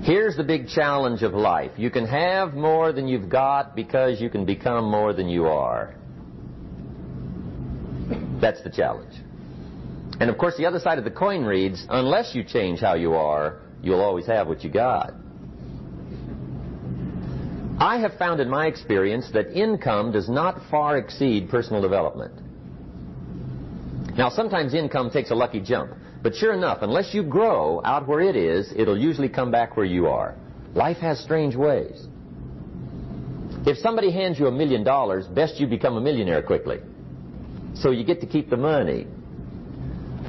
Here's the big challenge of life. You can have more than you've got because you can become more than you are. That's the challenge. And of course, the other side of the coin reads, unless you change how you are, you'll always have what you got. I have found in my experience that income does not far exceed personal development. Now, sometimes income takes a lucky jump, but sure enough, unless you grow out where it is, it'll usually come back where you are. Life has strange ways. If somebody hands you $1 million, best you become a millionaire quickly, so you get to keep the money.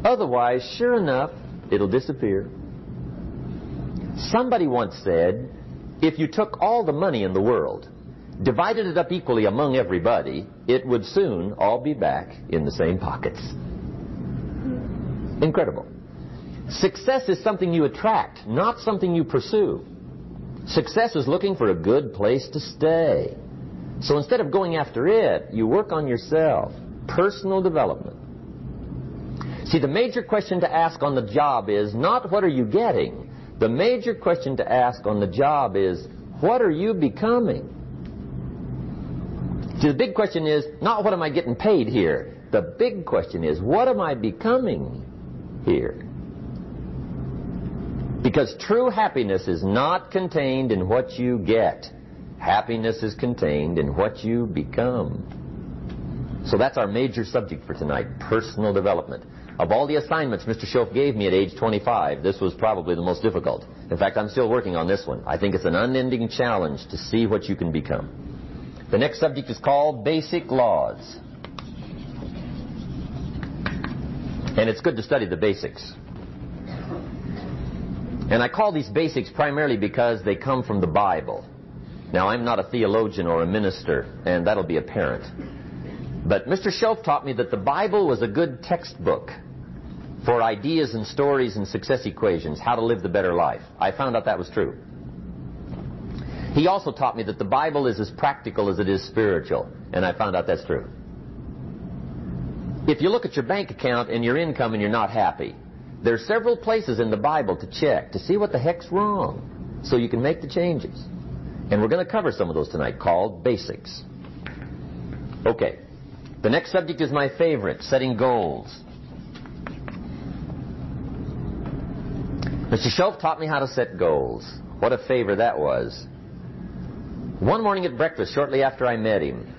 Otherwise, sure enough, it'll disappear. Somebody once said, if you took all the money in the world, divided it up equally among everybody, it would soon all be back in the same pockets. Incredible. Success is something you attract, not something you pursue. Success is looking for a good place to stay. So instead of going after it, you work on yourself. Personal development. See, the major question to ask on the job is not what are you getting. The major question to ask on the job is what are you becoming? See, the big question is not what am I getting paid here. The big question is what am I becoming here? Because true happiness is not contained in what you get. Happiness is contained in what you become. So that's our major subject for tonight, personal development. Of all the assignments Mr. Schoaf gave me at age 25, this was probably the most difficult. In fact, I'm still working on this one. I think it's an unending challenge to see what you can become. The next subject is called Basic Laws. And it's good to study the basics. And I call these basics primarily because they come from the Bible. Now, I'm not a theologian or a minister, and that'll be apparent. But Mr. Schoaf taught me that the Bible was a good textbook for ideas and stories and success equations, how to live the better life. I found out that was true. He also taught me that the Bible is as practical as it is spiritual, and I found out that's true. If you look at your bank account and your income and you're not happy, there are several places in the Bible to check to see what the heck's wrong so you can make the changes. And we're going to cover some of those tonight, called basics. Okay. The next subject is my favorite, setting goals. Mr. Schoaf taught me how to set goals. What a favor that was. One morning at breakfast, shortly after I met him,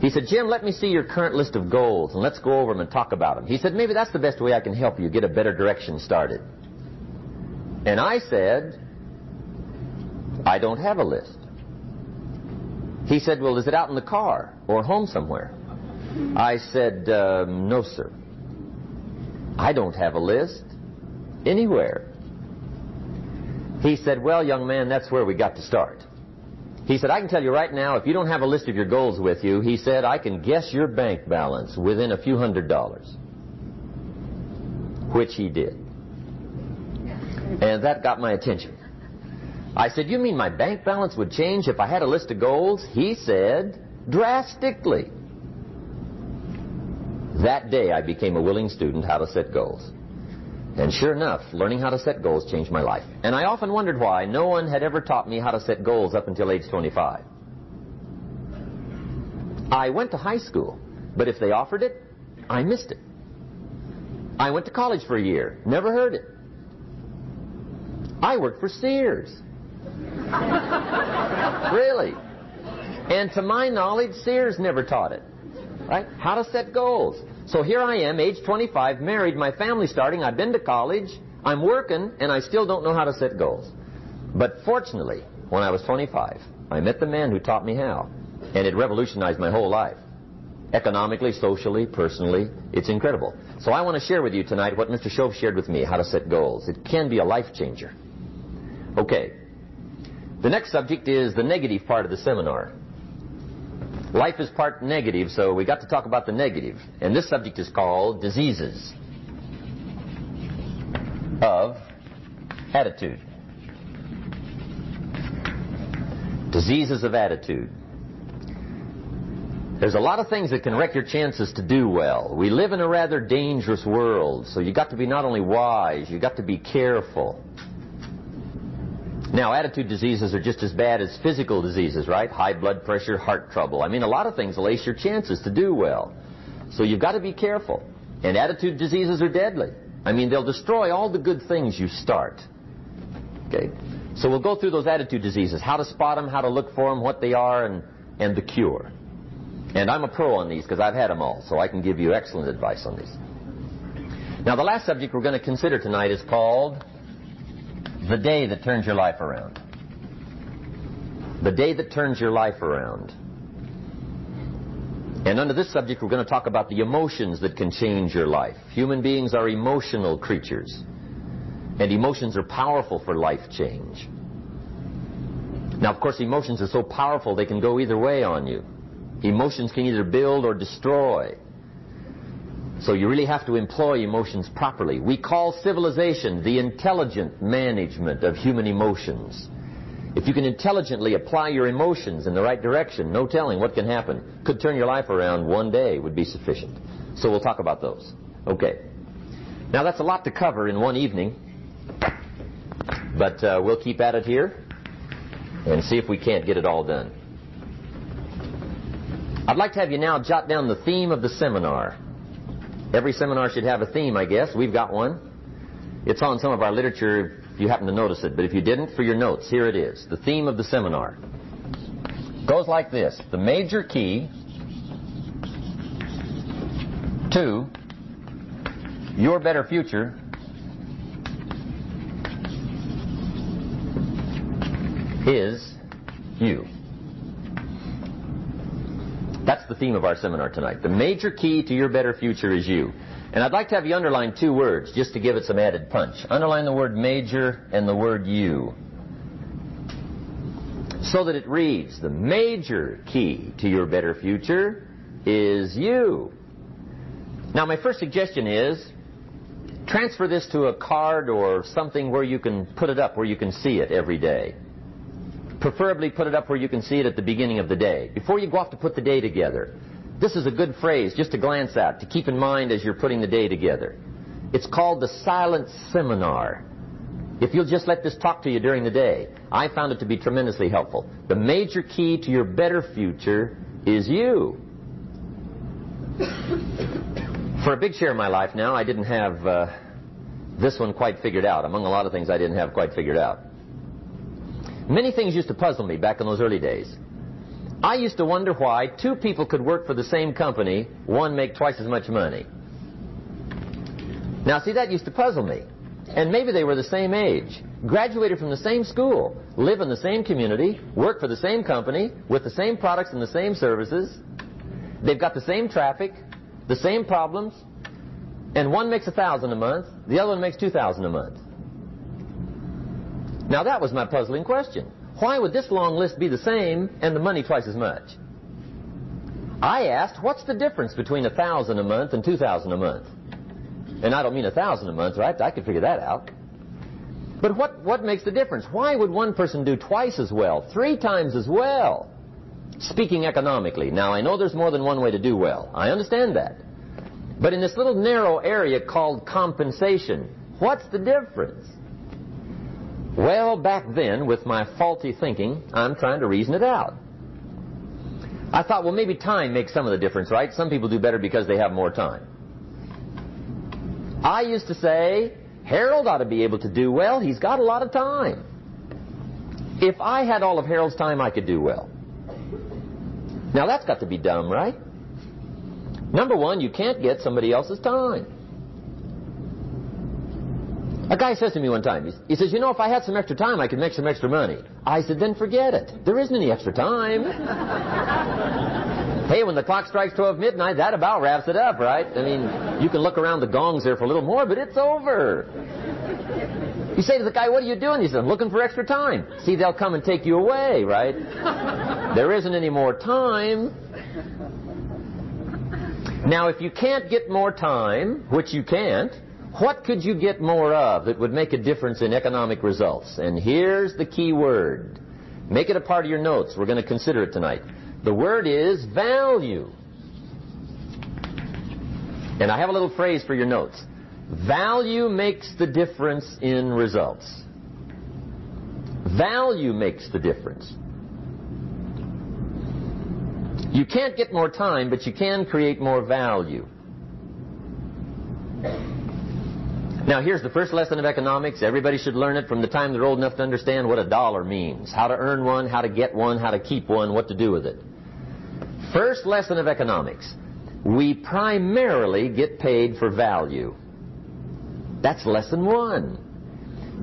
he said, Jim, let me see your current list of goals, and let's go over them and talk about them. He said, maybe that's the best way I can help you get a better direction started. And I said, I don't have a list. He said, well, is it out in the car or home somewhere? I said, no, sir. I don't have a list anywhere. He said, well, young man, that's where we got to start. He said, I can tell you right now, if you don't have a list of your goals with you, he said, I can guess your bank balance within a few $100s. Which he did. And that got my attention. I said, you mean my bank balance would change if I had a list of goals? He said, drastically. That day I became a willing student how to set goals. And sure enough, learning how to set goals changed my life. And I often wondered why no one had ever taught me how to set goals up until age 25. I went to high school, but if they offered it, I missed it. I went to college for a year, never heard it. I worked for Sears. Really. And to my knowledge, Sears never taught it. Right? How to set goals. So here I am, age 25, married, my family's starting, I've been to college, I'm working, and I still don't know how to set goals. But fortunately, when I was 25, I met the man who taught me how. And it revolutionized my whole life. Economically, socially, personally, it's incredible. So I want to share with you tonight what Mr. Schoaf shared with me, how to set goals. It can be a life changer. Okay. The next subject is the negative part of the seminar. Life is part negative, so we got to talk about the negative. And this subject is called diseases of attitude. Diseases of attitude. There's a lot of things that can wreck your chances to do well. We live in a rather dangerous world, so you got to be not only wise, you got to be careful. Now, attitude diseases are just as bad as physical diseases, right? High blood pressure, heart trouble. I mean, a lot of things will ace your chances to do well. So you've got to be careful. And attitude diseases are deadly. I mean, they'll destroy all the good things you start. Okay? So we'll go through those attitude diseases, how to spot them, how to look for them, what they are, and the cure. And I'm a pro on these because I've had them all, so I can give you excellent advice on these. Now, the last subject we're going to consider tonight is called the day that turns your life around. The day that turns your life around. And under this subject, we're going to talk about the emotions that can change your life. Human beings are emotional creatures. And emotions are powerful for life change. Now, of course, emotions are so powerful they can go either way on you. Emotions can either build or destroy. So you really have to employ emotions properly. We call civilization the intelligent management of human emotions. If you can intelligently apply your emotions in the right direction, no telling what can happen. Could turn your life around one day would be sufficient. So we'll talk about those. Okay. Now that's a lot to cover in one evening. But we'll keep at it here and see if we can't get it all done. I'd like to have you now jot down the theme of the seminar. Every seminar should have a theme, I guess. We've got one. It's on some of our literature if you happen to notice it. But if you didn't, for your notes, here it is. The theme of the seminar goes like this. The major key to your better future is you. That's the theme of our seminar tonight. The major key to your better future is you. And I'd like to have you underline two words just to give it some added punch. Underline the word major and the word you. So that it reads, the major key to your better future is you. Now my first suggestion is, transfer this to a card or something where you can put it up, where you can see it every day. Preferably put it up where you can see it at the beginning of the day, before you go off to put the day together. This is a good phrase just to glance at, to keep in mind as you're putting the day together. It's called the silent seminar. If you'll just let this talk to you during the day, I found it to be tremendously helpful. The major key to your better future is you. For a big share of my life now, I didn't have this one quite figured out. Among a lot of things I didn't have quite figured out. Many things used to puzzle me back in those early days. I used to wonder why two people could work for the same company, one make twice as much money. Now, see, that used to puzzle me. And maybe they were the same age, graduated from the same school, live in the same community, work for the same company, with the same products and the same services. They've got the same traffic, the same problems, and one makes $1,000 a month, the other one makes $2,000 a month. Now that was my puzzling question. Why would this long list be the same and the money twice as much? I asked, what's the difference between $1,000 a month and $2,000 a month? And I don't mean $1,000 a month, right? I could figure that out. But what makes the difference? Why would one person do twice as well, 3 times as well? Speaking economically. Now, I know there's more than one way to do well. I understand that. But in this little narrow area called compensation, what's the difference? Well, back then, with my faulty thinking, I'm trying to reason it out. I thought, well, maybe time makes some of the difference, right? Some people do better because they have more time. I used to say, Harold ought to be able to do well. He's got a lot of time. If I had all of Harold's time, I could do well. Now, that's got to be dumb, right? Number one, you can't get somebody else's time. A guy says to me one time, he says, you know, if I had some extra time, I could make some extra money. I said, then forget it. There isn't any extra time. Hey, when the clock strikes 12 midnight, that about wraps it up, right? I mean, you can look around the gongs there for a little more, but it's over. You say to the guy, what are you doing? He says, I'm looking for extra time. See, they'll come and take you away, right? There isn't any more time. Now, if you can't get more time, which you can't, what could you get more of that would make a difference in economic results? And here's the key word. Make it a part of your notes. We're going to consider it tonight. The word is value. And I have a little phrase for your notes. Value makes the difference in results. Value makes the difference. You can't get more time, but you can create more value. Now, here's the first lesson of economics. Everybody should learn it from the time they're old enough to understand what a dollar means, how to earn one, how to get one, how to keep one, what to do with it. First lesson of economics. We primarily get paid for value. That's lesson one.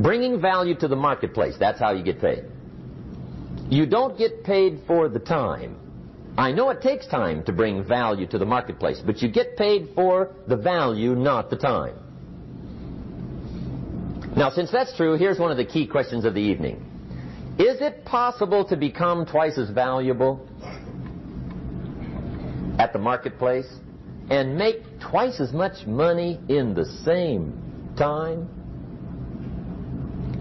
Bringing value to the marketplace, that's how you get paid. You don't get paid for the time. I know it takes time to bring value to the marketplace, but you get paid for the value, not the time. Now, since that's true, here's one of the key questions of the evening. Is it possible to become twice as valuable at the marketplace and make twice as much money in the same time?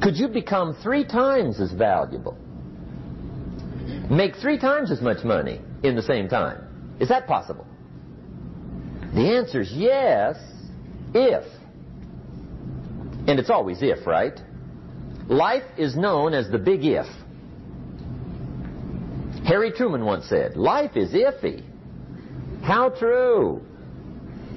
Could you become 3 times as valuable? Make 3 times as much money in the same time? Is that possible? The answer is yes, if. And it's always if, right? Life is known as the big if. Harry Truman once said, life is iffy. How true.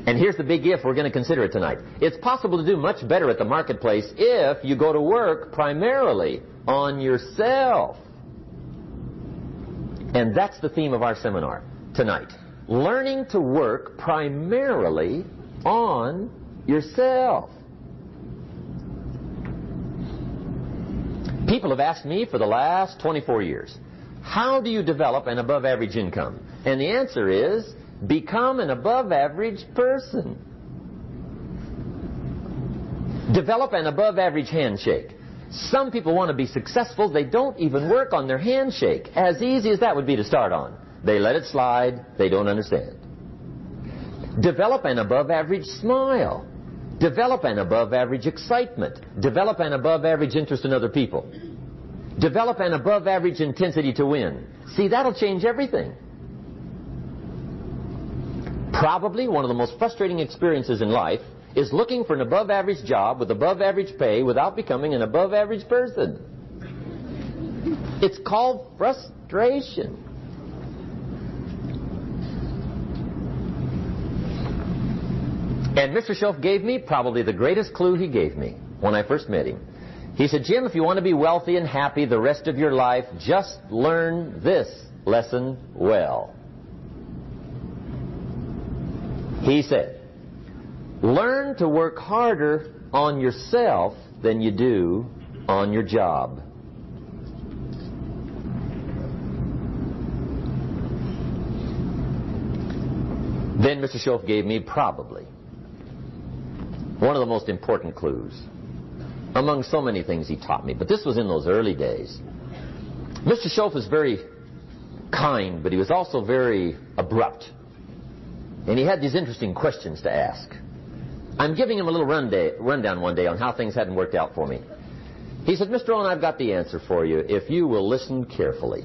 And here's the big if we're going to consider it tonight. It's possible to do much better at the marketplace if you go to work primarily on yourself. And that's the theme of our seminar tonight. Learning to work primarily on yourself. People have asked me for the last 24 years, how do you develop an above-average income? And the answer is, become an above-average person. Develop an above-average handshake. Some people want to be successful. They don't even work on their handshake. As easy as that would be to start on. They let it slide. They don't understand. Develop an above-average smile. Develop an above-average excitement. Develop an above-average interest in other people. Develop an above-average intensity to win. See, that'll change everything. Probably one of the most frustrating experiences in life is looking for an above-average job with above-average pay without becoming an above-average person. It's called frustration. And Mr. Schoaf gave me probably the greatest clue he gave me when I first met him. He said, Jim, if you want to be wealthy and happy the rest of your life, just learn this lesson well. He said, learn to work harder on yourself than you do on your job. Then Mr. Schoaf gave me probably one of the most important clues among so many things he taught me, but this was in those early days. Mr. Schoaf was very kind, but he was also very abrupt. And he had these interesting questions to ask. I'm giving him a little rundown one day on how things hadn't worked out for me. He said, Mr. Rohn, I've got the answer for you if you will listen carefully.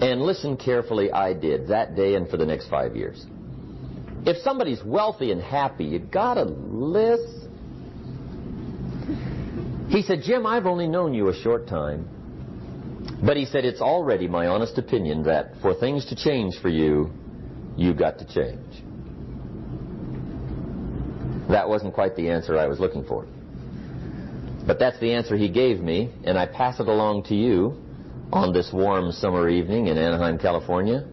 And listen carefully I did that day and for the next 5 years. If somebody's wealthy and happy, you gotta listen. He said, Jim, I've only known you a short time. But he said, it's already my honest opinion that for things to change for you, you've got to change. That wasn't quite the answer I was looking for. But that's the answer he gave me, and I pass it along to you on this warm summer evening in Anaheim, California,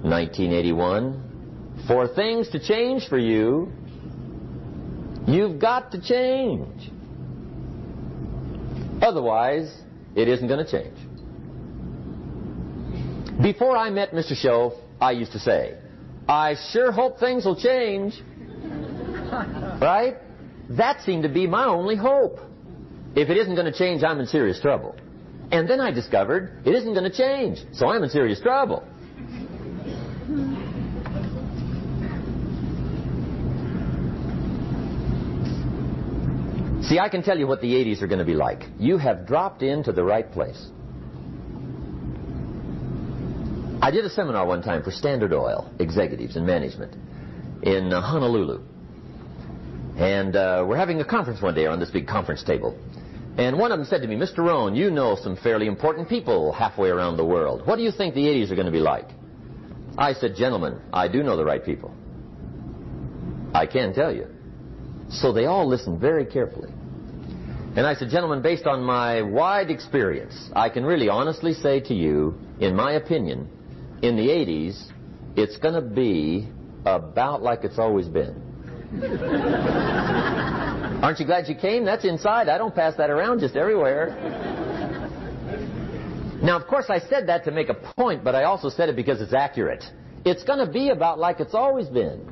1981. For things to change for you, you've got to change. Otherwise, it isn't going to change. Before I met Mr. Schoaf, I used to say, I sure hope things will change. Right? That seemed to be my only hope. If it isn't going to change, I'm in serious trouble. And then I discovered it isn't going to change, so I'm in serious trouble. See, I can tell you what the 80s are going to be like. You have dropped into the right place. I did a seminar one time for Standard Oil executives and management in Honolulu. And we're having a conference one day on this big conference table. And one of them said to me, Mr. Rohn, you know some fairly important people halfway around the world. What do you think the 80s are going to be like? I said, gentlemen, I do know the right people. I can tell you. So they all listened very carefully. And I said, gentlemen, based on my wide experience, I can really honestly say to you, in my opinion, in the 80s, it's going to be about like it's always been. Aren't you glad you came? That's inside. I don't pass that around just everywhere. Now, of course, I said that to make a point, but I also said it because it's accurate. It's going to be about like it's always been.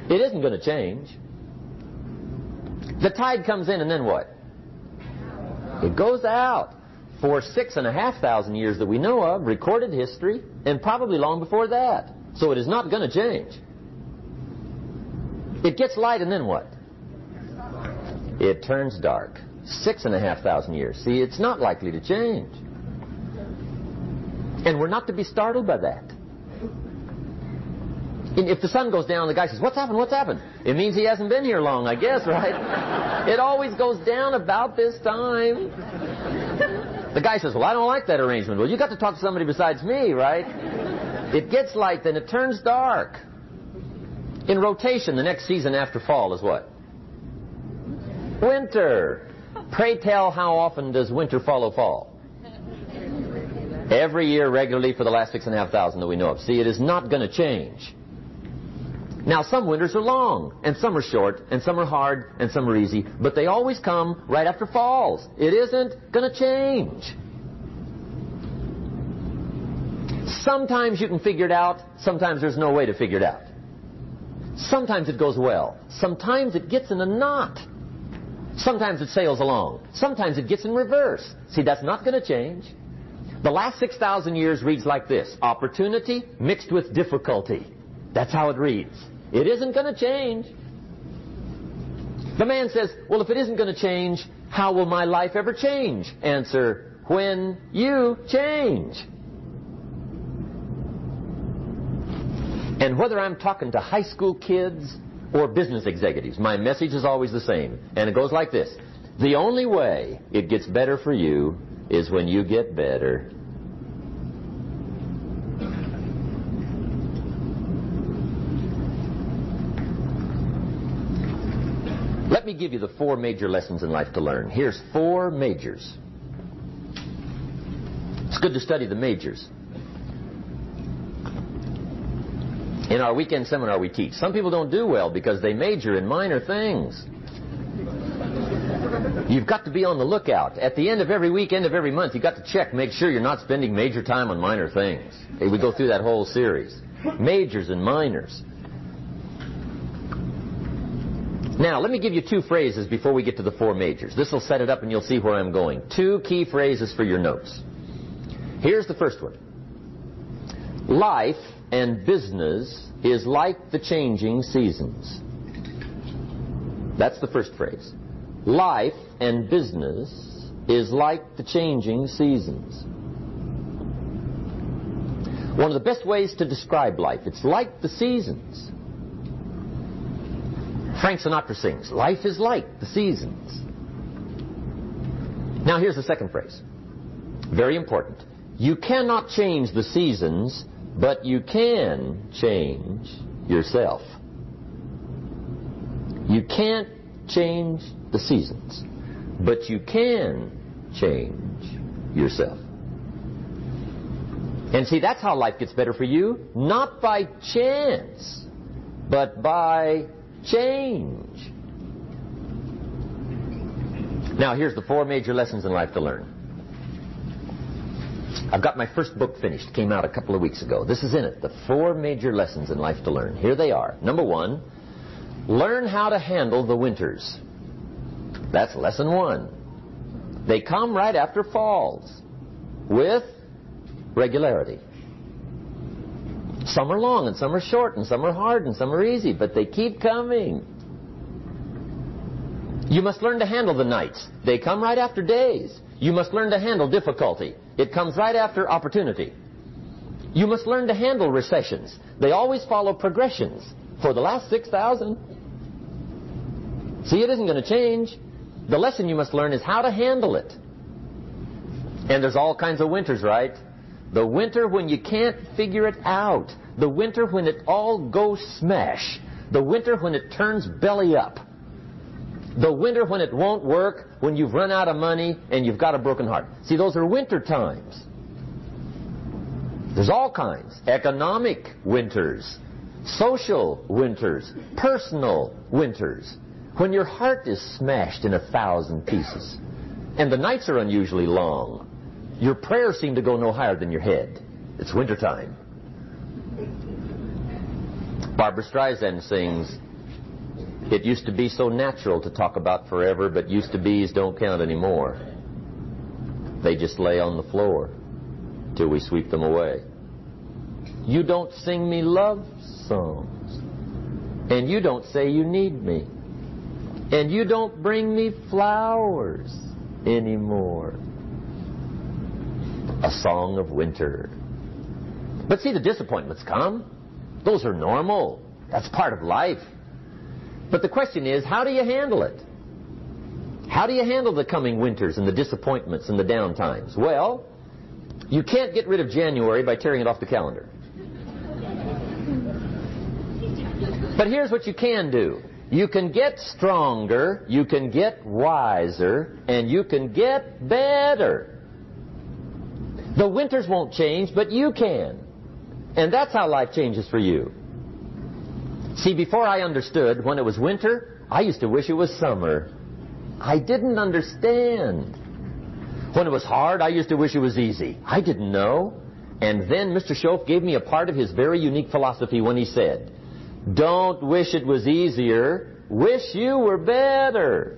It isn't going to change. The tide comes in, and then what? It goes out. For 6,500 years that we know of, recorded history, and probably long before that. So it is not going to change. It gets light, and then what? It turns dark. 6,500 years. See, it's not likely to change. And we're not to be startled by that. And if the sun goes down, the guy says, what's happened, what's happened? It means he hasn't been here long, I guess, right? It always goes down about this time. The guy says, well, I don't like that arrangement. Well, you got to talk to somebody besides me, right? It gets light, then it turns dark. In rotation, the next season after fall is what? Winter. Pray tell, how often does winter follow fall? Every year regularly for the last 6,500 that we know of. See, it is not going to change. Now, some winters are long, and some are short, and some are hard, and some are easy, but they always come right after falls. It isn't going to change. Sometimes you can figure it out, sometimes there's no way to figure it out. Sometimes it goes well, sometimes it gets in a knot. Sometimes it sails along, sometimes it gets in reverse. See, that's not going to change. The last 6,000 years reads like this: opportunity mixed with difficulty. That's how it reads. It isn't going to change. The man says, well, if it isn't going to change, how will my life ever change? Answer, when you change. And whether I'm talking to high school kids or business executives, my message is always the same. And it goes like this: the only way it gets better for you is when you get better. Let me give you the 4 major lessons in life to learn. Here's 4 majors. It's good to study the majors. In our weekend seminar we teach. Some people don't do well because they major in minor things. You've got to be on the lookout. At the end of every week, end of every month, you've got to check, make sure you're not spending major time on minor things. We go through that whole series. Majors and minors. Now, let me give you 2 phrases before we get to the 4 majors. This will set it up and you'll see where I'm going. 2 key phrases for your notes. Here's the first one. Life and business is like the changing seasons. That's the first phrase. Life and business is like the changing seasons. One of the best ways to describe life, it's like the seasons. Frank Sinatra sings, life is like the seasons. Now here's the second phrase. Very important. You cannot change the seasons, but you can change yourself. You can't change the seasons, but you can change yourself. And see, that's how life gets better for you. Not by chance, but by change. Now, here's the 4 major lessons in life to learn. I've got my first book finished. Came out a couple of weeks ago. This is in it. The 4 major lessons in life to learn. Here they are. Number 1, learn how to handle the winters. That's lesson 1. They come right after falls with regularity. Some are long and some are short and some are hard and some are easy, but they keep coming. You must learn to handle the nights. They come right after days. You must learn to handle difficulty. It comes right after opportunity. You must learn to handle recessions. They always follow progressions. For the last 6,000. See, it isn't going to change. The lesson you must learn is how to handle it. And there's all kinds of winters, right? The winter when you can't figure it out. The winter when it all goes smash. The winter when it turns belly up. The winter when it won't work, when you've run out of money and you've got a broken heart. See, those are winter times. There's all kinds. Economic winters, social winters, personal winters. When your heart is smashed in 1,000 pieces and the nights are unusually long, your prayers seem to go no higher than your head. It's wintertime. Barbara Streisand sings, "It used to be so natural to talk about forever, but used to be's don't count anymore. They just lay on the floor till we sweep them away. You don't sing me love songs, and you don't say you need me, and you don't bring me flowers anymore." A song of winter. But see, the disappointments come. Those are normal. That's part of life. But the question is, how do you handle it? How do you handle the coming winters and the disappointments and the down times? Well, you can't get rid of January by tearing it off the calendar. But here's what you can do. You can get stronger, you can get wiser, and you can get better. The winters won't change, but you can. And that's how life changes for you. See, before I understood, when it was winter, I used to wish it was summer. I didn't understand. When it was hard, I used to wish it was easy. I didn't know. And then Mr. Schoaf gave me a part of his very unique philosophy when he said, "Don't wish it was easier, wish you were better."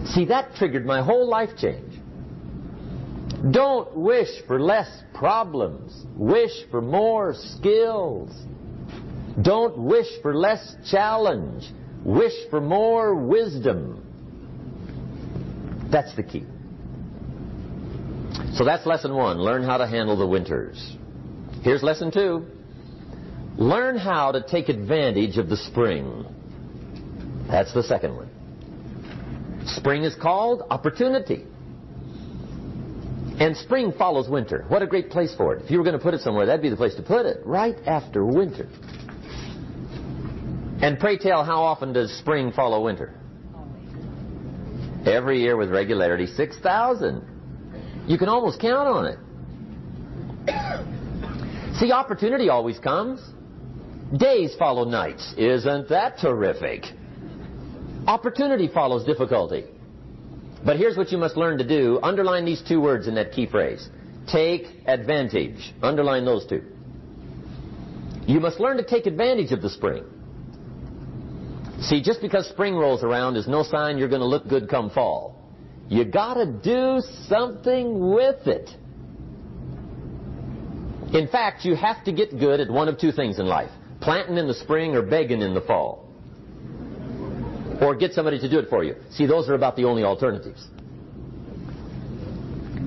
See, that triggered my whole life change. Don't wish for less problems. Wish for more skills. Don't wish for less challenge. Wish for more wisdom. That's the key. So that's lesson 1. Learn how to handle the winters. Here's lesson 2. Learn how to take advantage of the spring. That's the second one. Spring is called opportunity. And spring follows winter. What a great place for it. If you were going to put it somewhere, that'd be the place to put it, right after winter. And pray tell, how often does spring follow winter? Every year with regularity, 6,000. You can almost count on it. See, opportunity always comes. Days follow nights. Isn't that terrific? Opportunity follows difficulty. But here's what you must learn to do. Underline these 2 words in that key phrase. Take advantage. Underline those 2. You must learn to take advantage of the spring. See, just because spring rolls around is no sign you're going to look good come fall. You got to do something with it. In fact, you have to get good at one of 2 things in life. Planting in the spring or begging in the fall. Or get somebody to do it for you. See, those are about the only alternatives.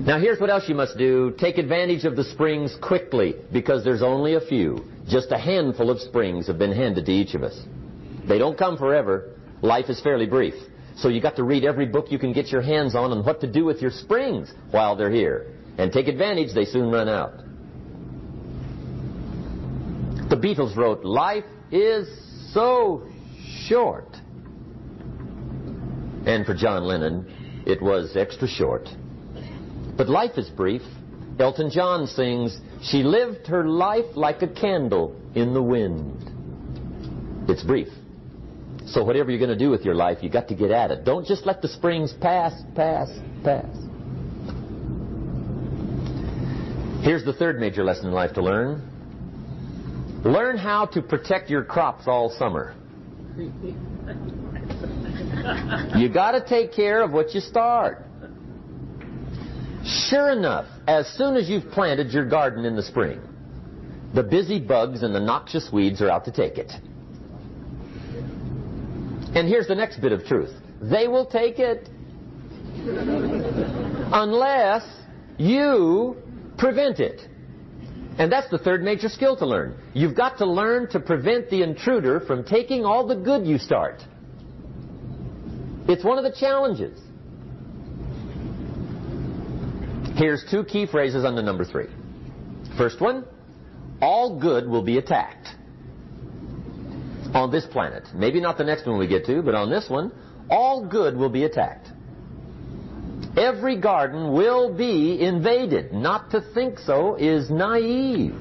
Now here's what else you must do. Take advantage of the springs quickly, because there's only a few. Just a handful of springs have been handed to each of us. They don't come forever. Life is fairly brief. So you got to read every book you can get your hands on what to do with your springs while they're here. And take advantage, they soon run out. The Beatles wrote, "Life is so short." And for John Lennon, it was extra short. But life is brief. Elton John sings, "She lived her life like a candle in the wind." It's brief. So whatever you're going to do with your life, you got to get at it. Don't just let the springs pass. Here's the 3rd major lesson in life to learn. Learn how to protect your crops all summer. You got to take care of what you start. Sure enough, as soon as you've planted your garden in the spring, the busy bugs and the noxious weeds are out to take it. And here's the next bit of truth. They will take it unless you prevent it. And that's the 3rd major skill to learn. You've got to learn to prevent the intruder from taking all the good you start. It's one of the challenges. Here's two key phrases under number 3. First one, all good will be attacked on this planet. Maybe not the next one we get to, but on this one, all good will be attacked. Every garden will be invaded. Not to think so is naive.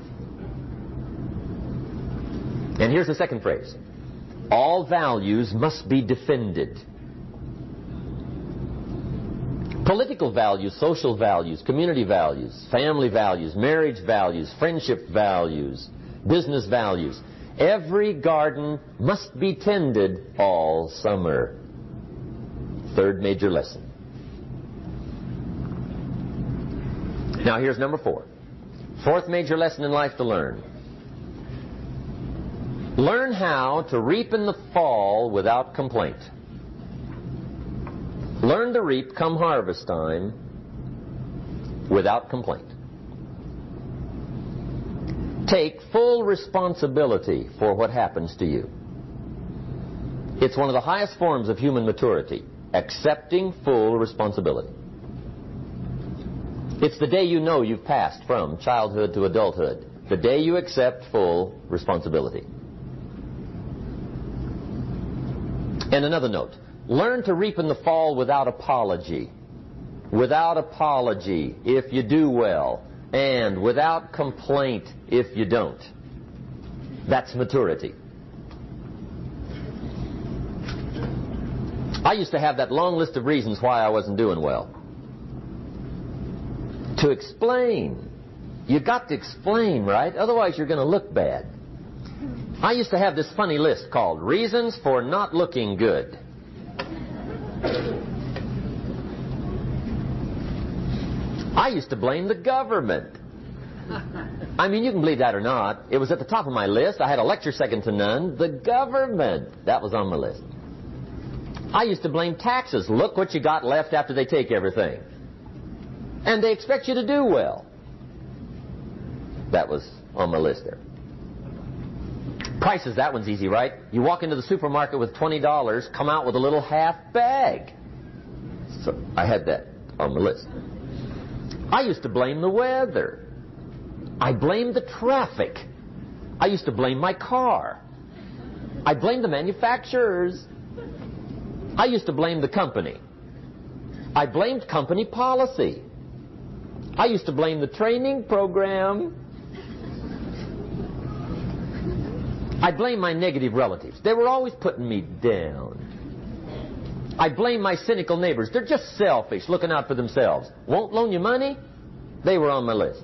And here's the second phrase. All values must be defended. Political values, social values, community values, family values, marriage values, friendship values, business values. Every garden must be tended all summer. Third major lesson. Now here's number 4. Fourth major lesson in life to learn. Learn how to reap in the fall without complaint. Learn to reap come harvest time without complaint. Take full responsibility for what happens to you. It's one of the highest forms of human maturity, accepting full responsibility. It's the day you know you've passed from childhood to adulthood, the day you accept full responsibility. And another note, learn to reap in the fall without apology. Without apology if you do well, and without complaint if you don't. That's maturity. I used to have that long list of reasons why I wasn't doing well. To explain. You got to explain, right? Otherwise you're going to look bad. I used to have this funny list called Reasons for Not Looking Good. I used to blame the government. I mean, you can believe that or not. It was at the top of my list. I had a lecture second to none. The government. That was on my list. I used to blame taxes. Look what you got left after they take everything. And they expect you to do well. That was on my list there. Prices, that one's easy, right? You walk into the supermarket with $20, come out with a little half bag. So I had that on the list. I used to blame the weather. I blamed the traffic. I used to blame my car. I blamed the manufacturers. I used to blame the company. I blamed company policy. I used to blame the training program. I blame my negative relatives. They were always putting me down. I blame my cynical neighbors. They're just selfish, looking out for themselves. Won't loan you money? They were on my list.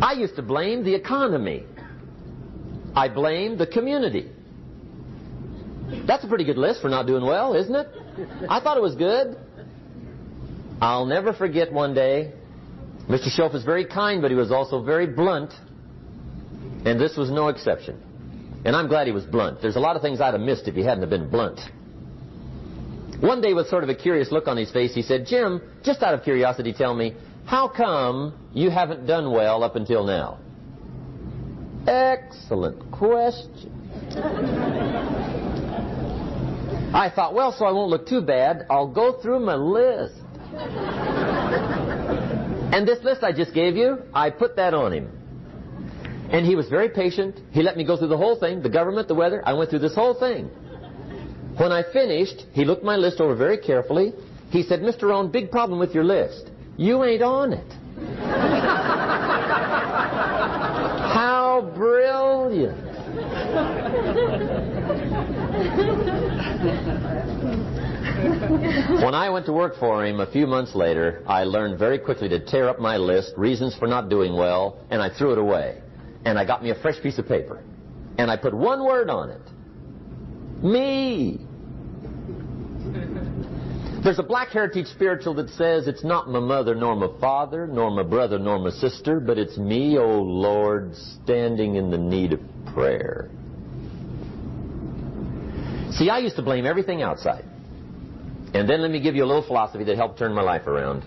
I used to blame the economy. I blamed the community. That's a pretty good list for not doing well, isn't it? I thought it was good. I'll never forget one day, Mr. Schoaf was very kind, but he was also very blunt. And this was no exception. And I'm glad he was blunt. There's a lot of things I'd have missed if he hadn't have been blunt. One day, with sort of a curious look on his face, he said, "Jim, just out of curiosity, tell me, how come you haven't done well up until now?" Excellent question. I thought, well, so I won't look too bad, I'll go through my list. And this list I just gave you, I put that on him. And he was very patient. He let me go through the whole thing, the government, the weather. I went through this whole thing. When I finished, he looked my list over very carefully. He said, "Mr. Rohn, big problem with your list. You ain't on it." How brilliant. When I went to work for him a few months later, I learned very quickly to tear up my list, reasons for not doing well, and I threw it away. And I got me a fresh piece of paper. And I put one word on it. Me. There's a Black Heritage spiritual that says, "It's not my mother nor my father, nor my brother nor my sister, but it's me, O Lord, standing in the need of prayer." See, I used to blame everything outside. And then let me give you a little philosophy that helped turn my life around.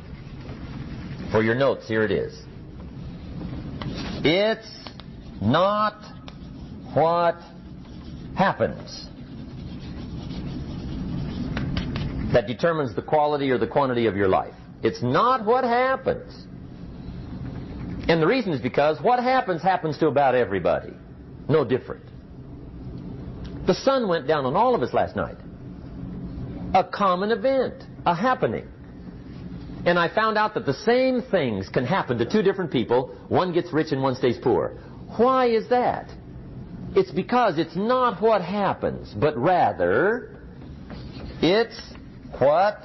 For your notes, here it is. It's not what happens that determines the quality or the quantity of your life. It's not what happens. And the reason is because what happens happens to about everybody. No different. The sun went down on all of us last night. A common event, a happening. And I found out that the same things can happen to two different people. One gets rich and one stays poor. Why is that? It's because it's not what happens, but rather it's what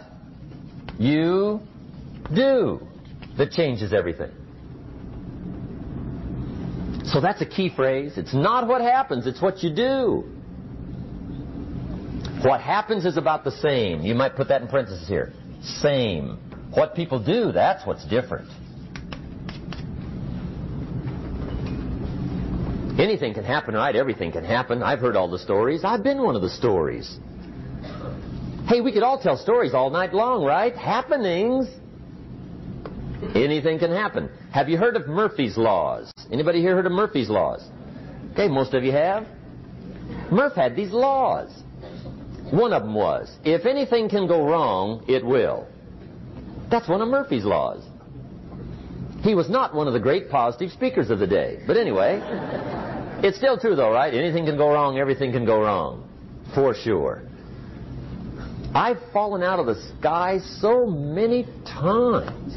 you do that changes everything. So that's a key phrase. It's not what happens, it's what you do. What happens is about the same. You might put that in parentheses here. Same. What people do, that's what's different. Anything can happen, right? Everything can happen. I've heard all the stories. I've been one of the stories. Hey, we could all tell stories all night long, right? Happenings. Anything can happen. Have you heard of Murphy's Laws? Anybody here heard of Murphy's Laws? Okay, most of you have. Murph had these laws. One of them was, if anything can go wrong, it will. That's one of Murphy's Laws. He was not one of the great positive speakers of the day. But anyway, it's still true though, right? Anything can go wrong, everything can go wrong. For sure. I've fallen out of the sky so many times.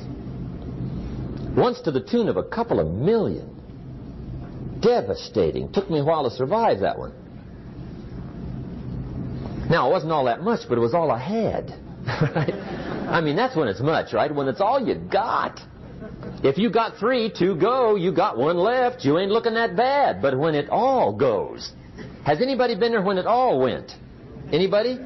Once to the tune of a couple of million. Devastating. Took me a while to survive that one. Now, it wasn't all that much, but it was all I had. Right? I mean, that's when it's much, right? When it's all you got. If you got 3, 2 go, you got 1 left, you ain't looking that bad. But when it all goes. Has anybody been there when it all went? Anybody?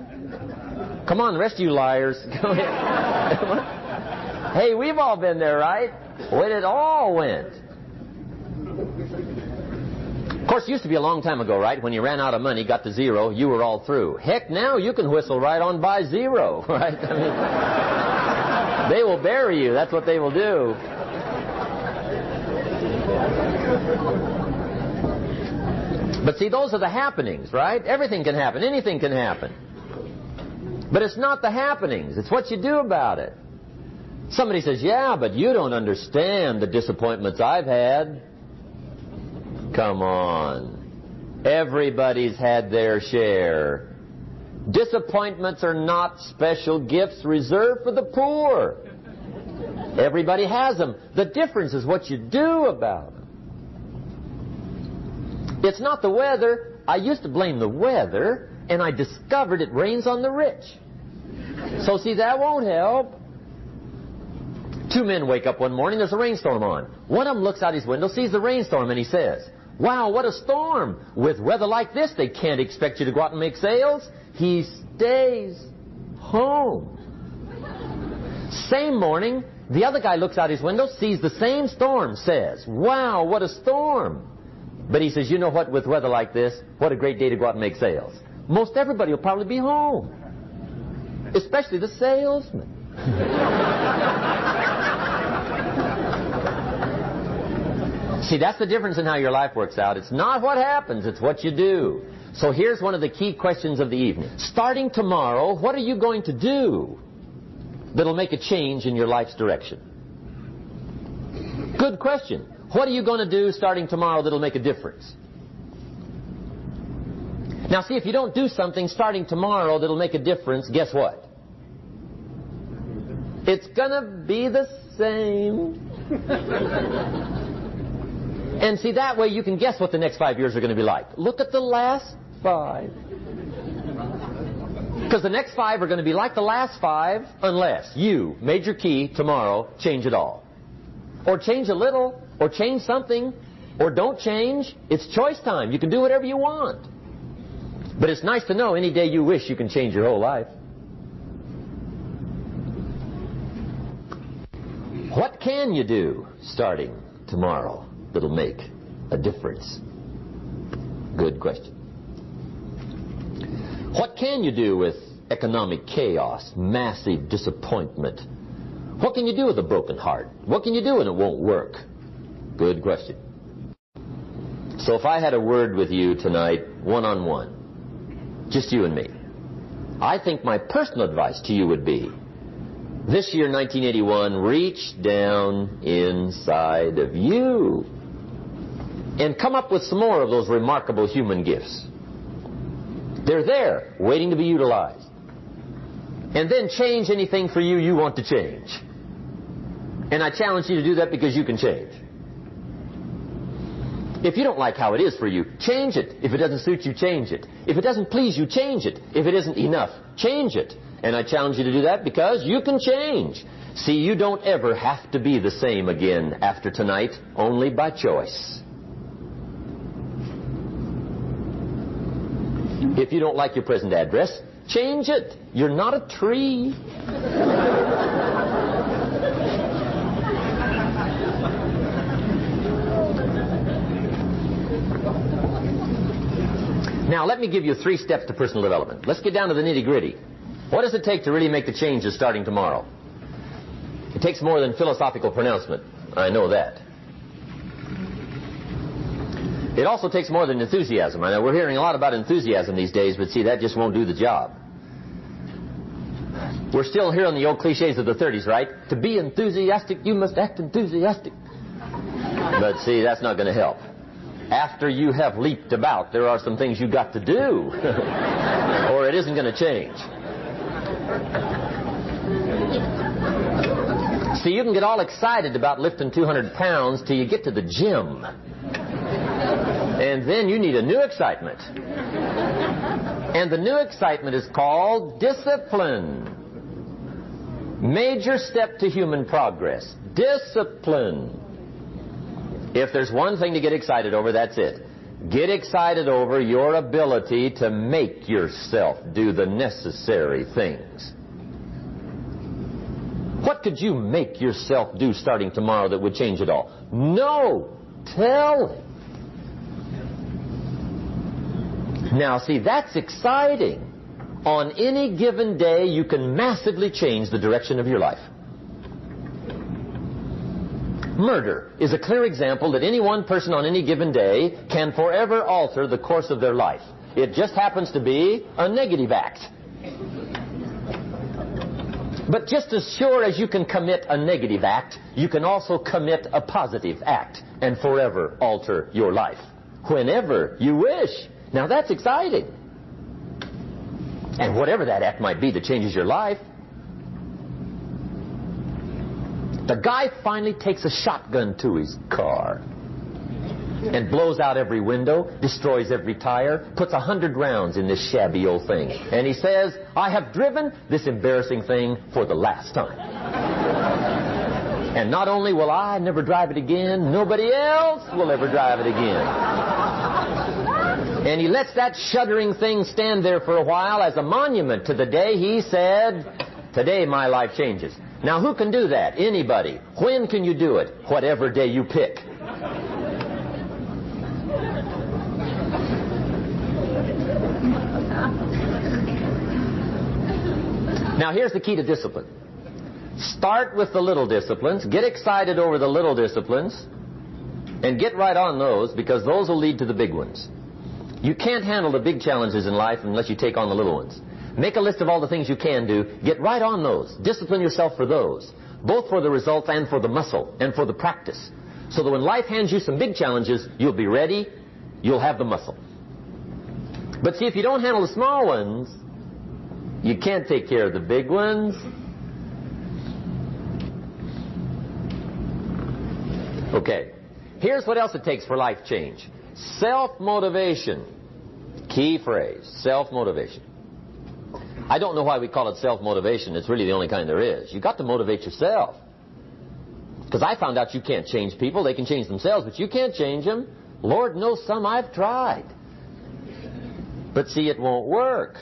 Come on, the rest of you liars. Go ahead. Come on. Hey, we've all been there, right? When it all went. Of course, it used to be a long time ago, right? When you ran out of money, got to 0, you were all through. Heck, now you can whistle right on by 0, right? I mean, they will bury you. That's what they will do. But see, those are the happenings, right? Everything can happen. Anything can happen. But it's not the happenings. It's what you do about it. Somebody says, yeah, but you don't understand the disappointments I've had. Come on. Everybody's had their share. Disappointments are not special gifts reserved for the poor. Everybody has them. The difference is what you do about them. It's not the weather. I used to blame the weather, and I discovered it rains on the rich. So see, that won't help. 2 men wake up one morning, there's a rainstorm on. One of them looks out his window, sees the rainstorm, and he says, wow, what a storm. With weather like this, they can't expect you to go out and make sales. He stays home. Same morning, the other guy looks out his window, sees the same storm, says, wow, what a storm. But he says, you know what, with weather like this, what a great day to go out and make sales. Most everybody will probably be home. Especially the salesman. See, that's the difference in how your life works out. It's not what happens, it's what you do. So here's one of the key questions of the evening. Starting tomorrow, what are you going to do that'll make a change in your life's direction? Good question. What are you going to do starting tomorrow that'll make a difference? Now see, if you don't do something starting tomorrow that'll make a difference, guess what? It's going to be the same. And see, that way you can guess what the next 5 years are going to be like. Look at the last 5. Because the next 5 are going to be like the last 5 unless you, major key, tomorrow, change it all. Or change a little, or change something, or don't change. It's choice time. You can do whatever you want. But it's nice to know any day you wish you can change your whole life. What can you do starting tomorrow that'll make a difference? Good question. What can you do with economic chaos, massive disappointment? What can you do with a broken heart? What can you do when it won't work? Good question. So if I had a word with you tonight, one-on-one, just you and me. I think my personal advice to you would be, this year, 1981, reach down inside of you and come up with some more of those remarkable human gifts. They're there, waiting to be utilized. And then change anything for you want to change. And I challenge you to do that because you can change. If you don't like how it is for you, change it. If it doesn't suit you, change it. If it doesn't please you, change it. If it isn't enough, change it. And I challenge you to do that because you can change. See, you don't ever have to be the same again after tonight, only by choice. If you don't like your present address, change it. You're not a tree. Now, let me give you 3 steps to personal development. Let's get down to the nitty-gritty. What does it take to really make the changes starting tomorrow? It takes more than philosophical pronouncement. I know that. It also takes more than enthusiasm. I know we're hearing a lot about enthusiasm these days, but see, that just won't do the job. We're still hearing the old cliches of the 30s, right? To be enthusiastic, you must act enthusiastic. But see, that's not going to help. After you have leaped about, there are some things you've got to do, or it isn't going to change. See, you can get all excited about lifting 200 pounds till you get to the gym. And then you need a new excitement. And the new excitement is called discipline. Major step to human progress. Discipline. If there's one thing to get excited over, that's it. Get excited over your ability to make yourself do the necessary things. What could you make yourself do starting tomorrow that would change it all? No! Tell it. Now, see, that's exciting. On any given day, you can massively change the direction of your life. Murder is a clear example that any one person on any given day can forever alter the course of their life. It just happens to be a negative act. But just as sure as you can commit a negative act, you can also commit a positive act and forever alter your life. Whenever you wish. Now that's exciting. And whatever that act might be that changes your life. The guy finally takes a shotgun to his car and blows out every window, destroys every tire, puts 100 rounds in this shabby old thing. And he says, I have driven this embarrassing thing for the last time. And not only will I never drive it again, nobody else will ever drive it again. And he lets that shuddering thing stand there for a while as a monument to the day he said, today my life changes. Now, who can do that? Anybody. When can you do it? Whatever day you pick. Now, here's the key to discipline. Start with the little disciplines. Get excited over the little disciplines. And get right on those, because those will lead to the big ones. You can't handle the big challenges in life unless you take on the little ones. Make a list of all the things you can do. Get right on those. Discipline yourself for those, both for the results and for the muscle and for the practice. So that when life hands you some big challenges, you'll be ready, you'll have the muscle. But see, if you don't handle the small ones, you can't take care of the big ones. Okay, here's what else it takes for life change. Self-motivation. Key phrase, self-motivation. I don't know why we call it self-motivation. It's really the only kind there is. You've got to motivate yourself. Because I found out you can't change people. They can change themselves, but you can't change them. Lord knows some I've tried. But see, it won't work.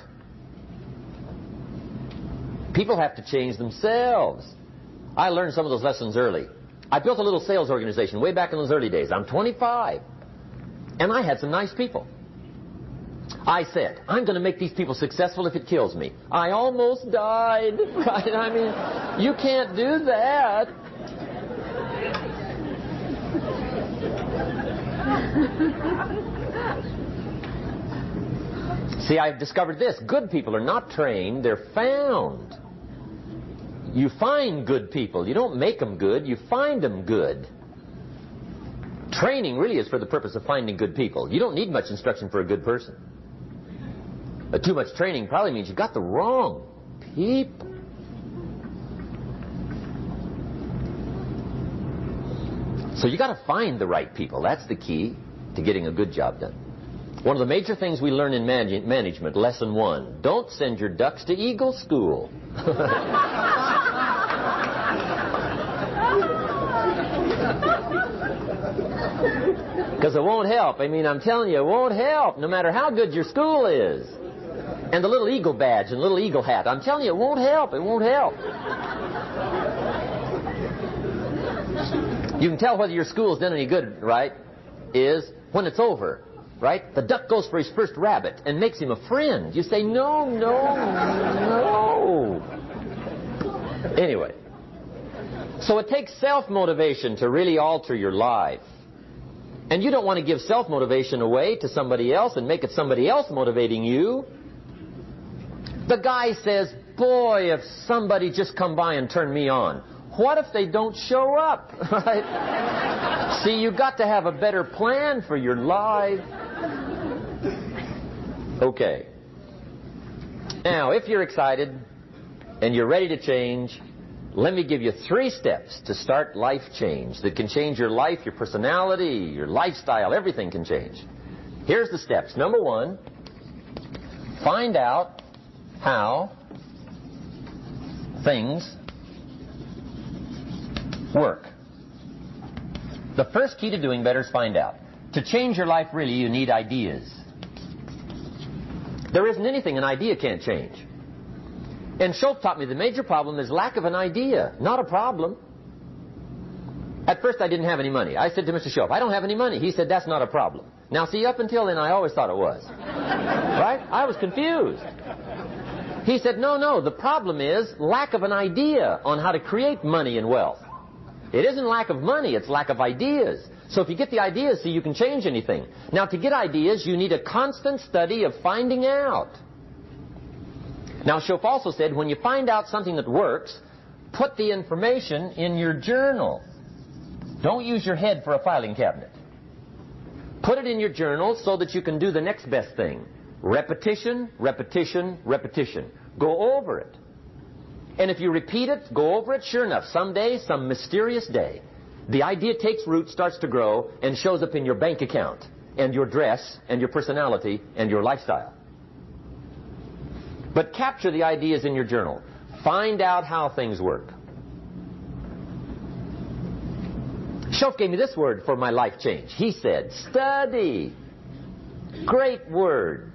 People have to change themselves. I learned some of those lessons early. I built a little sales organization way back in those early days. I'm 25. And I had some nice people. I said, I'm going to make these people successful if it kills me. I almost died. Right? I mean, you can't do that. See, I've discovered this. Good people are not trained, they're found. You find good people. You don't make them good, you find them good. Training really is for the purpose of finding good people. You don't need much instruction for a good person. Too much training probably means you got the wrong people. So you got to find the right people. That's the key to getting a good job done. One of the major things we learn in management, lesson 1, don't send your ducks to Eagle School. Because it won't help. I mean, I'm telling you, it won't help, no matter how good your school is. And the little eagle badge and little eagle hat, I'm telling you, it won't help. It won't help. You can tell whether your school's done any good, right, is when it's over, right? The duck goes for his first rabbit and makes him a friend. You say, no, no, no. Anyway, so it takes self-motivation to really alter your life. And you don't want to give self-motivation away to somebody else and make it somebody else motivating you. The guy says, boy, if somebody just come by and turned me on. What if they don't show up? Right? See, you got to have a better plan for your life. Okay. Now, if you're excited and you're ready to change, let me give you 3 steps to start life change that can change your life, your personality, your lifestyle, everything can change. Here's the steps. Number 1, find out how things work. The first key to doing better is find out. To change your life, really, you need ideas. There isn't anything an idea can't change. And Shope taught me the major problem is lack of an idea, not a problem. At first I didn't have any money. I said to Mr. Shope, I don't have any money. He said, that's not a problem. Now see, up until then I always thought it was. Right? I was confused. He said, no, no, the problem is lack of an idea on how to create money and wealth. It isn't lack of money, it's lack of ideas. So if you get the ideas, see, you can change anything. Now, to get ideas, you need a constant study of finding out. Now, Shope also said, when you find out something that works, put the information in your journal. Don't use your head for a filing cabinet. Put it in your journal so that you can do the next best thing. Repetition, repetition, repetition. Go over it. And if you repeat it, go over it, sure enough, someday, some mysterious day, the idea takes root, starts to grow, and shows up in your bank account, and your dress, and your personality, and your lifestyle. But capture the ideas in your journal. Find out how things work. Shope gave me this word for my life change. He said, study. Great word.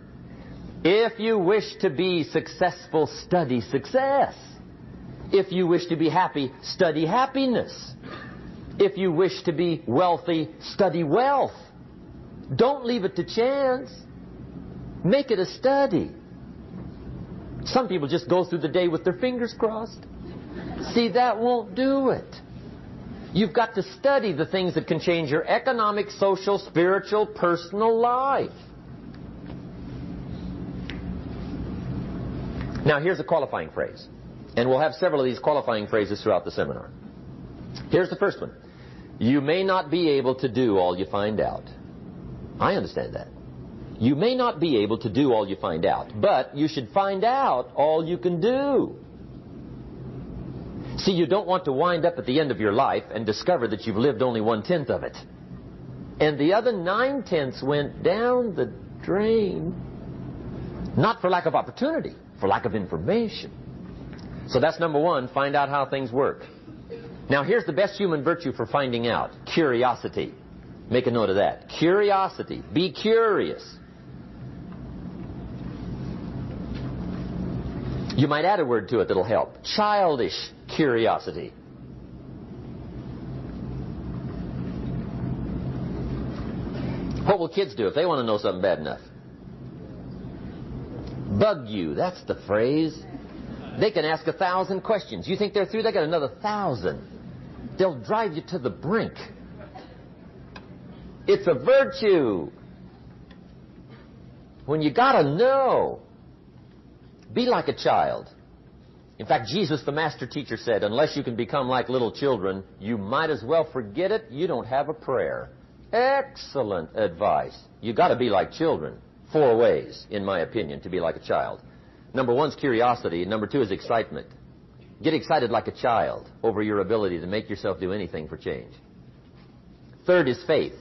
If you wish to be successful, study success. If you wish to be happy, study happiness. If you wish to be wealthy, study wealth. Don't leave it to chance. Make it a study. Some people just go through the day with their fingers crossed. See, that won't do it. You've got to study the things that can change your economic, social, spiritual, personal life. Now, here's a qualifying phrase. And we'll have several of these qualifying phrases throughout the seminar. Here's the first one. You may not be able to do all you find out. I understand that. You may not be able to do all you find out, but you should find out all you can do. See, you don't want to wind up at the end of your life and discover that you've lived only 1/10 of it. And the other 9/10 went down the drain. Not for lack of opportunity, for lack of information. So that's number 1, find out how things work. Now here's the best human virtue for finding out. Curiosity. Make a note of that. Curiosity. Be curious. You might add a word to it that'll help. Childish curiosity. What will kids do if they want to know something bad enough? Bug you. That's the phrase. They can ask 1,000 questions. You think they're through? They got another 1,000. They'll drive you to the brink. It's a virtue. when you got to know. Be like a child. In fact, Jesus, the master teacher, said, unless you can become like little children, you might as well forget it. You don't have a prayer. Excellent advice. You got to be like children. 4 ways, in my opinion, to be like a child. Number 1 is curiosity. Number 2 is excitement. Get excited like a child over your ability to make yourself do anything for change. 3rd is faith.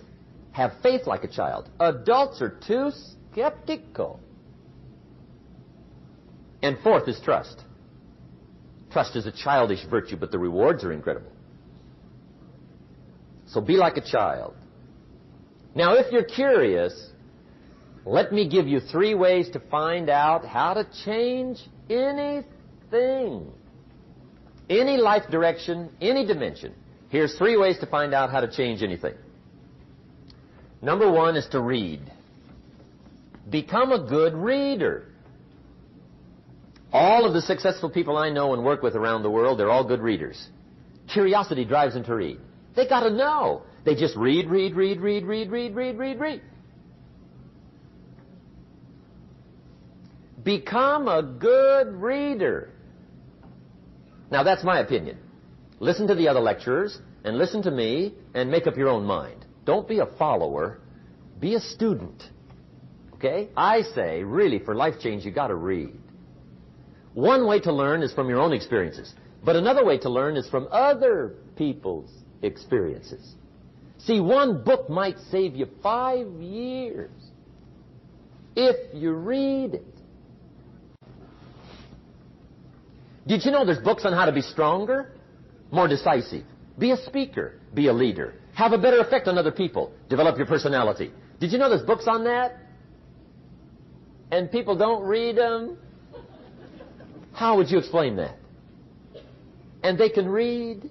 Have faith like a child. Adults are too skeptical. And 4th is trust. Trust is a childish virtue, but the rewards are incredible. So be like a child. Now, if you're curious, let me give you 3 ways to find out how to change anything. Any life direction, any dimension. Here's 3 ways to find out how to change anything. Number 1 is to read. Become a good reader. All of the successful people I know and work with around the world, they're all good readers. Curiosity drives them to read. They got to know. They just read. Become a good reader. Now, that's my opinion. Listen to the other lecturers and listen to me and make up your own mind. Don't be a follower. Be a student. Okay? I say, really, for life change, you got to read. One way to learn is from your own experiences. But another way to learn is from other people's experiences. See, one book might save you 5 years if you read it. Did you know there's books on how to be stronger, more decisive? Be a speaker. Be a leader. Have a better effect on other people. Develop your personality. Did you know there's books on that? And people don't read them? How would you explain that? And they can read.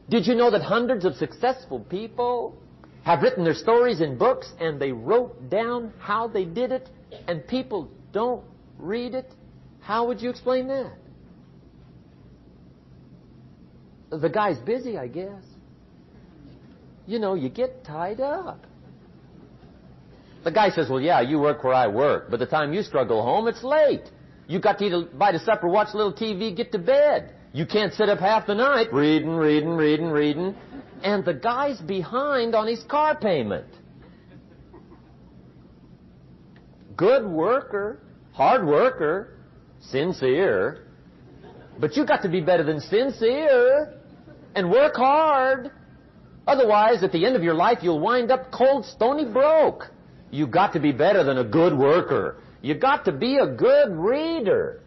Did you know that hundreds of successful people have written their stories in books and they wrote down how they did it and people don't read it? How would you explain that? The guy's busy, I guess. You know, you get tied up. The guy says, well, yeah, you work where I work. By the time you struggle home, it's late. You got to eat a bite of supper, watch a little TV, get to bed. You can't sit up half the night reading. And the guy's behind on his car payment. Good worker, hard worker, sincere. But you got to be better than sincere and work hard. Otherwise, at the end of your life, you'll wind up cold, stony broke. You got to be better than a good worker. You got to be a good reader.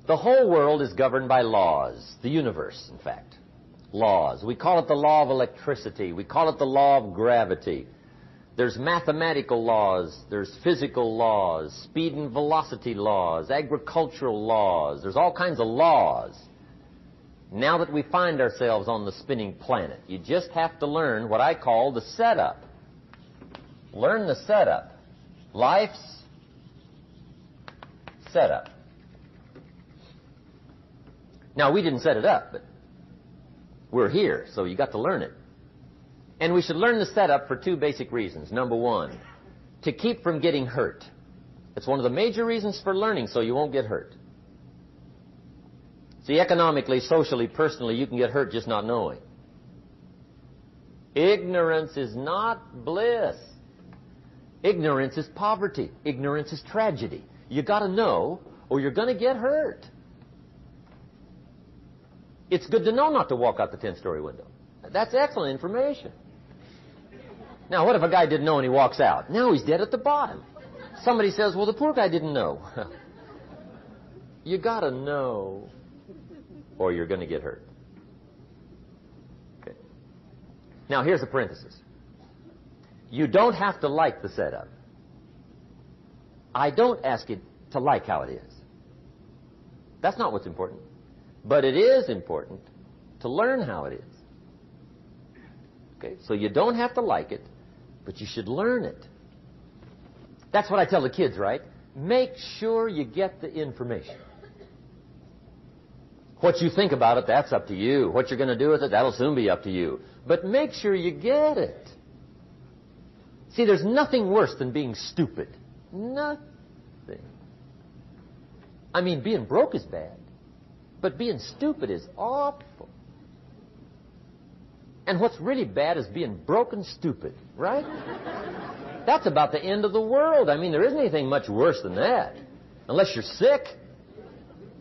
The whole world is governed by laws. The universe, in fact. Laws. We call it the law of electricity. We call it the law of gravity. There's mathematical laws. There's physical laws. Speed and velocity laws. Agricultural laws. There's all kinds of laws. Now that we find ourselves on the spinning planet, you just have to learn what I call the setup. Learn the setup. Life's setup. Now, we didn't set it up, but we're here, so you got to learn it. And we should learn the setup for 2 basic reasons. Number 1, to keep from getting hurt. It's one of the major reasons for learning, so you won't get hurt. See, economically, socially, personally, you can get hurt just not knowing. Ignorance is not bliss. Ignorance is poverty. Ignorance is tragedy. You got to know, or you're going to get hurt. It's good to know not to walk out the 10-story window. That's excellent information. Now, what if a guy didn't know and he walks out? Now he's dead at the bottom. Somebody says, well, the poor guy didn't know. You got to know, or you're going to get hurt. Okay. Now, here's a parenthesis. You don't have to like the setup. I don't ask you to like how it is. That's not what's important. But it is important to learn how it is. Okay? So you don't have to like it, but you should learn it. That's what I tell the kids, right? Make sure you get the information. What you think about it, that's up to you. What you're going to do with it, that'll soon be up to you. But make sure you get it. See, there's nothing worse than being stupid. Nothing. I mean, being broke is bad, but being stupid is awful. And what's really bad is being broke and stupid, right? That's about the end of the world. I mean, there isn't anything much worse than that. Unless you're sick.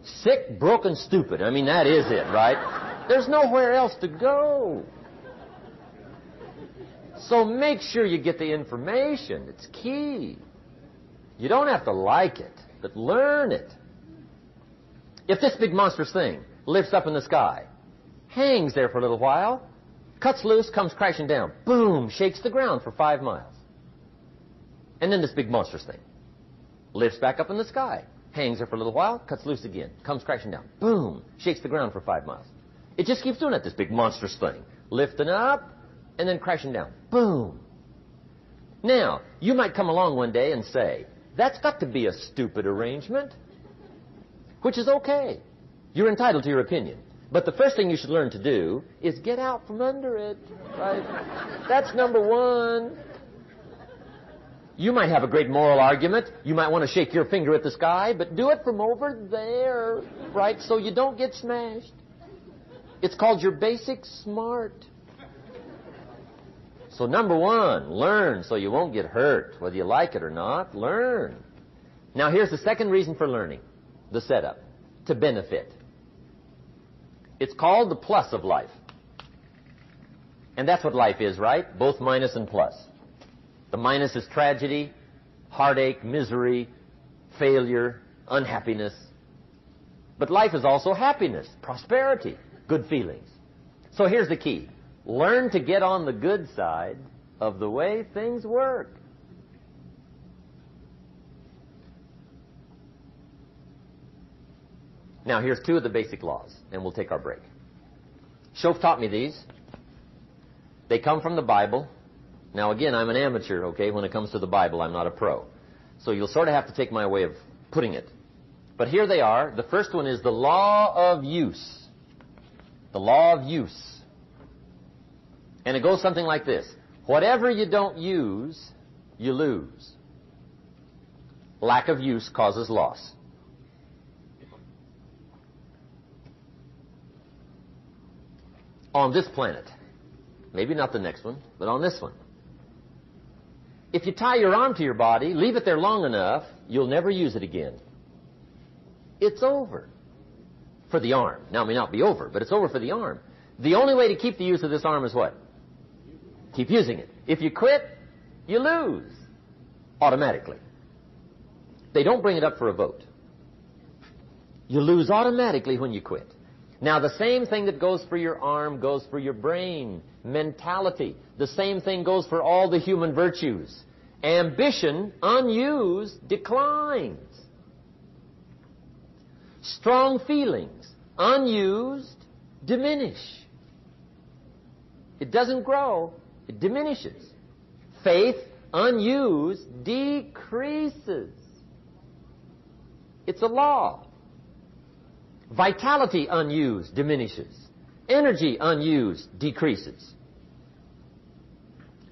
Sick, broken, stupid. I mean, that is it, right? There's nowhere else to go. So make sure you get the information. It's key. You don't have to like it, but learn it. If this big monstrous thing lifts up in the sky, hangs there for a little while, cuts loose, comes crashing down, boom, shakes the ground for 5 miles. And then this big monstrous thing lifts back up in the sky, hangs there for a little while, cuts loose again, comes crashing down, boom, shakes the ground for 5 miles. It just keeps doing it, this big monstrous thing, lifting up and then crashing down, boom. Now, you might come along one day and say, that's got to be a stupid arrangement, which is okay. You're entitled to your opinion. But the first thing you should learn to do is get out from under it, right? That's number one. You might have a great moral argument. You might want to shake your finger at the sky, but do it from over there, right? So you don't get smashed. It's called your basic smart. So number one, learn so you won't get hurt. Whether you like it or not, learn. Now here's the second reason for learning, the setup, to benefit. It's called the plus of life. And that's what life is, right? Both minus and plus. The minus is tragedy, heartache, misery, failure, unhappiness. But life is also happiness, prosperity, good feelings. So here's the key. Learn to get on the good side of the way things work. Now, here's 2 of the basic laws, and we'll take our break. Shoaff taught me these. They come from the Bible. Now, again, I'm an amateur, okay? When it comes to the Bible, I'm not a pro. So you'll sort of have to take my way of putting it. But here they are. The first one is the law of use. The law of use. And it goes something like this. Whatever you don't use, you lose. Lack of use causes loss. On this planet, maybe not the next one, but on this one, if you tie your arm to your body, leave it there long enough, you'll never use it again. It's over for the arm. Now, it may not be over, but it's over for the arm. The only way to keep the use of this arm is what? Keep using it. If you quit, you lose automatically. They don't bring it up for a vote. You lose automatically when you quit. Now, the same thing that goes for your arm goes for your brain, mentality. The same thing goes for all the human virtues. Ambition, unused, declines. Strong feelings, unused, diminish. It doesn't grow, it diminishes. Faith, unused, decreases. It's a law. Vitality unused diminishes. Energy unused decreases.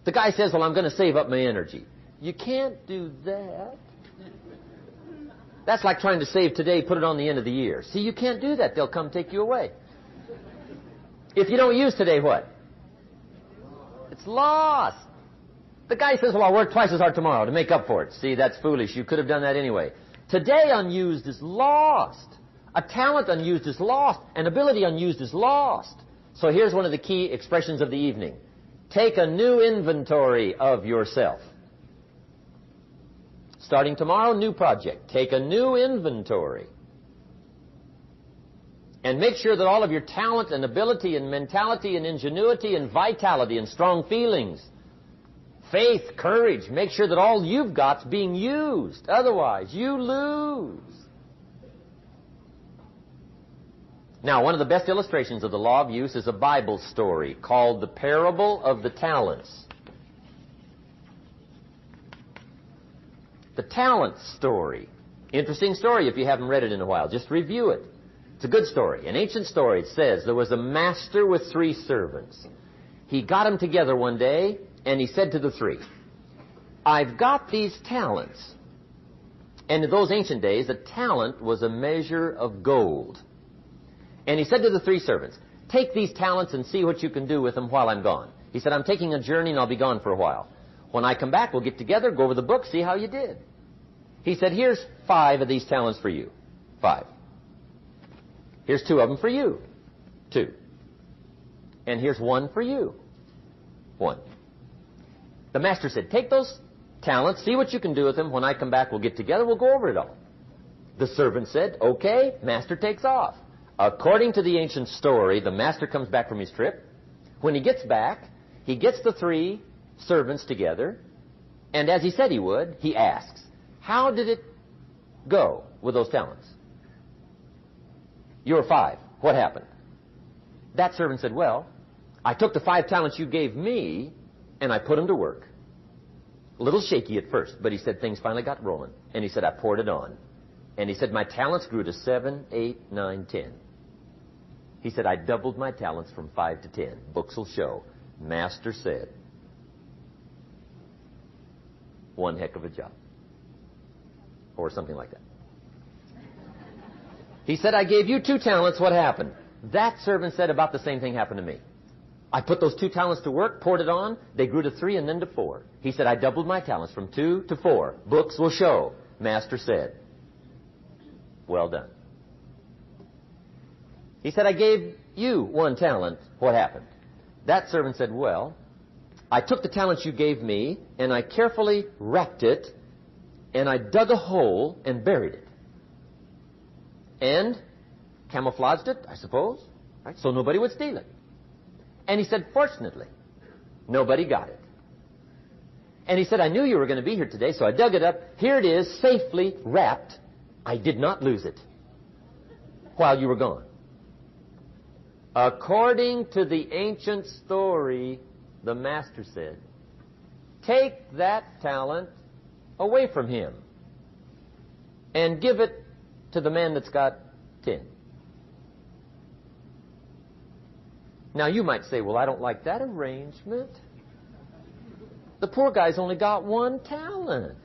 The guy says, well, I'm going to save up my energy. You can't do that. That's like trying to save today, put it on the end of the year. See, you can't do that. They'll come take you away. If you don't use today, what? It's lost. The guy says, well, I'll work twice as hard tomorrow to make up for it. See, that's foolish. You could have done that anyway. Today unused is lost. A talent unused is lost. An ability unused is lost. So here's one of the key expressions of the evening. Take a new inventory of yourself. Starting tomorrow, new project. Take a new inventory. And make sure that all of your talent and ability and mentality and ingenuity and vitality and strong feelings, faith, courage, make sure that all you've got's being used. Otherwise, you lose. Now, one of the best illustrations of the law of use is a Bible story called the Parable of the Talents. The talent story. Interesting story if you haven't read it in a while. Just review it. It's a good story. An ancient story. It says there was a master with 3 servants. He got them together one day and he said to the 3, I've got these talents. And in those ancient days, a talent was a measure of gold. And he said to the 3 servants, take these talents and see what you can do with them while I'm gone. He said, I'm taking a journey and I'll be gone for a while. When I come back, we'll get together, go over the book, see how you did. He said, here's 5 of these talents for you. 5. Here's 2 of them for you. 2. And here's 1 for you. 1. The master said, take those talents, see what you can do with them. When I come back, we'll get together, we'll go over it all. The servant said, okay, master takes off. According to the ancient story, the master comes back from his trip. When he gets back, he gets the 3 servants together, and as he said he would, he asks, how did it go with those talents? You were 5. What happened? That servant said, well, I took the 5 talents you gave me, and I put them to work. A little shaky at first, but he said things finally got rolling. And he said, I poured it on. And he said, my talents grew to 7, 8, 9, 10. He said, I doubled my talents from 5 to 10. Books will show. Master said, one heck of a job. Or something like that. He said, I gave you 2 talents. What happened? That servant said, about the same thing happened to me. I put those 2 talents to work, poured it on. They grew to 3 and then to 4. He said, I doubled my talents from 2 to 4. Books will show. Master said, well done. He said, I gave you 1 talent. What happened? That servant said, well, I took the talents you gave me, and I carefully wrapped it, and I dug a hole and buried it. And camouflaged it, I suppose, right? So nobody would steal it. And he said, fortunately, nobody got it. And he said, I knew you were going to be here today, so I dug it up. Here it is, safely wrapped. I did not lose it while you were gone. According to the ancient story, the master said, take that talent away from him and give it to the man that's got 10. Now you might say, well, I don't like that arrangement. The poor guy's only got 1 talent.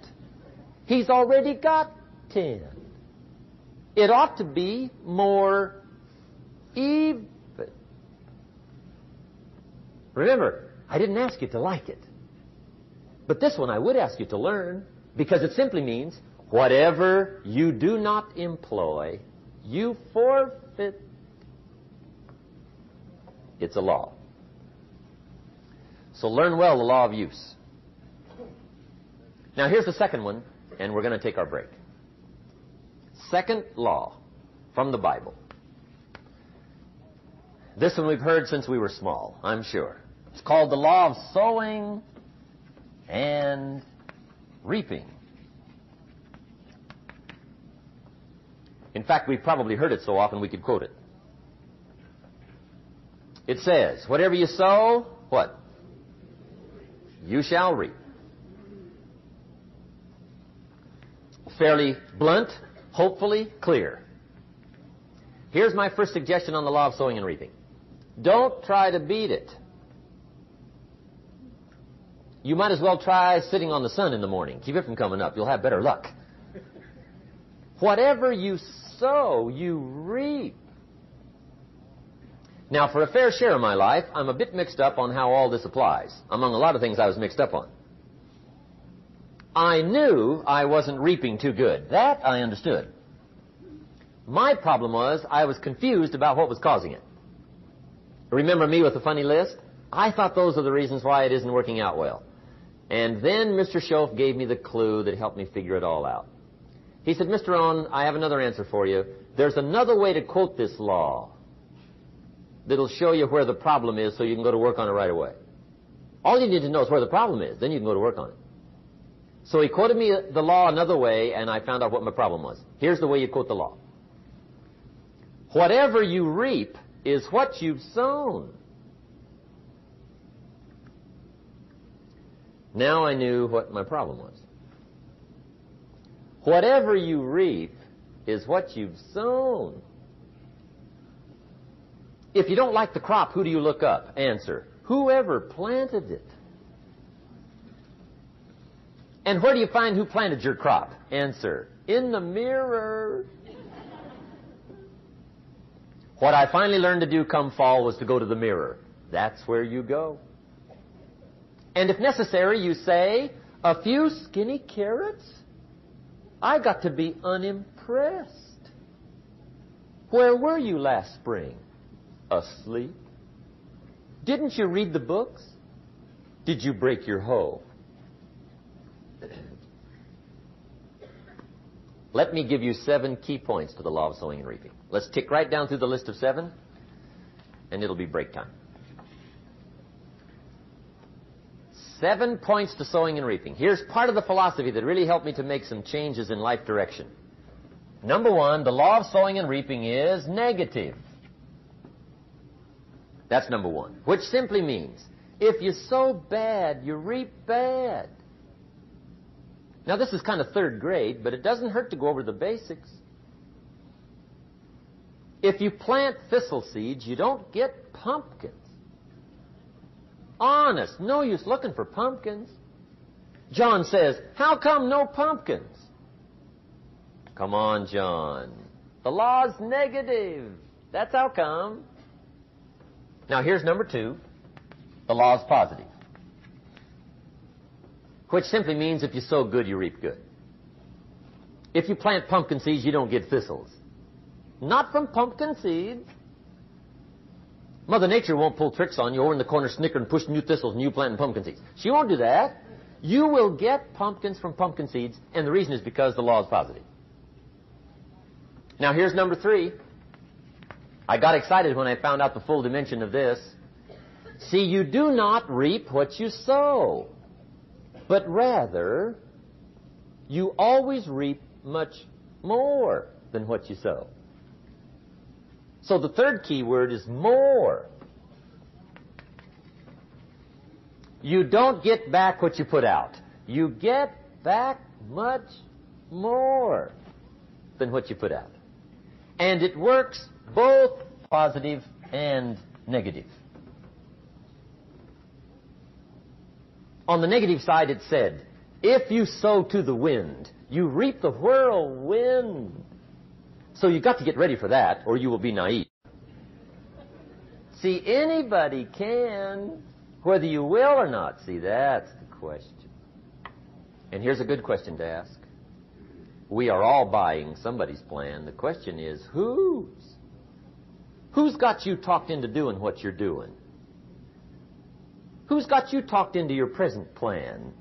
He's already got 10. It ought to be more even. Remember, I didn't ask you to like it. But this one I would ask you to learn, because it simply means whatever you do not employ, you forfeit. It's a law. So learn well the law of use. Now here's the second one, and we're going to take our break. Second law from the Bible. This one we've heard since we were small, I'm sure. It's called the law of sowing and reaping. In fact, we've probably heard it so often we could quote it. It says, whatever you sow, what? You shall reap. Fairly blunt, hopefully clear. Here's my first suggestion on the law of sowing and reaping. Don't try to beat it. You might as well try sitting on the sun in the morning. Keep it from coming up. You'll have better luck. Whatever you sow, you reap. Now, for a fair share of my life, I'm a bit mixed up on how all this applies. Among a lot of things I was mixed up on. I knew I wasn't reaping too good. That I understood. My problem was I was confused about what was causing it. Remember me with the funny list? I thought those are the reasons why it isn't working out well. And then Mr. Schoaf gave me the clue that helped me figure it all out. He said, Mr. Rohn, I have another answer for you. There's another way to quote this law that'll show you where the problem is so you can go to work on it right away. All you need to know is where the problem is. Then you can go to work on it. So he quoted me the law another way, and I found out what my problem was. Here's the way you quote the law. Whatever you reap is what you've sown. Now I knew what my problem was. Whatever you reap is what you've sown. If you don't like the crop, who do you look up? Answer, whoever planted it. And where do you find who planted your crop? Answer, in the mirror. What I finally learned to do come fall was to go to the mirror. That's where you go. And if necessary, you say, a few skinny carrots? I got to be unimpressed. Where were you last spring? Asleep. Didn't you read the books? Did you break your hoe? Let me give you 7 key points to the law of sowing and reaping. Let's tick right down through the list of 7, and it'll be break time. 7 points to sowing and reaping. Here's part of the philosophy that really helped me to make some changes in life direction. Number 1, the law of sowing and reaping is negative. That's number 1, which simply means if you sow bad, you reap bad. Now, this is kind of 3rd grade, but it doesn't hurt to go over the basics. If you plant thistle seeds, you don't get pumpkins. Honest, no use looking for pumpkins. John says, how come no pumpkins? Come on, John. The law's negative. That's how come. Now, here's number 2. The law is positive. Which simply means if you sow good, you reap good. If you plant pumpkin seeds, you don't get thistles. Not from pumpkin seeds. Mother Nature won't pull tricks on you over in the corner snickering, pushing you thistles and you planting pumpkin seeds. She won't do that. You will get pumpkins from pumpkin seeds, and the reason is because the law is positive. Now, here's number 3. I got excited when I found out the full dimension of this. See, you do not reap what you sow, but rather, you always reap much more than what you sow. So the 3rd key word is more. You don't get back what you put out. You get back much more than what you put out. And it works both positive and negative. On the negative side, it said, if you sow to the wind, you reap the whirlwind. So you've got to get ready for that, or you will be naive. See, anybody can, whether you will or not. See, that's the question. And here's a good question to ask. We are all buying somebody's plan. The question is, whose? Who's got you talked into doing what you're doing? Who's got you talked into your present plan?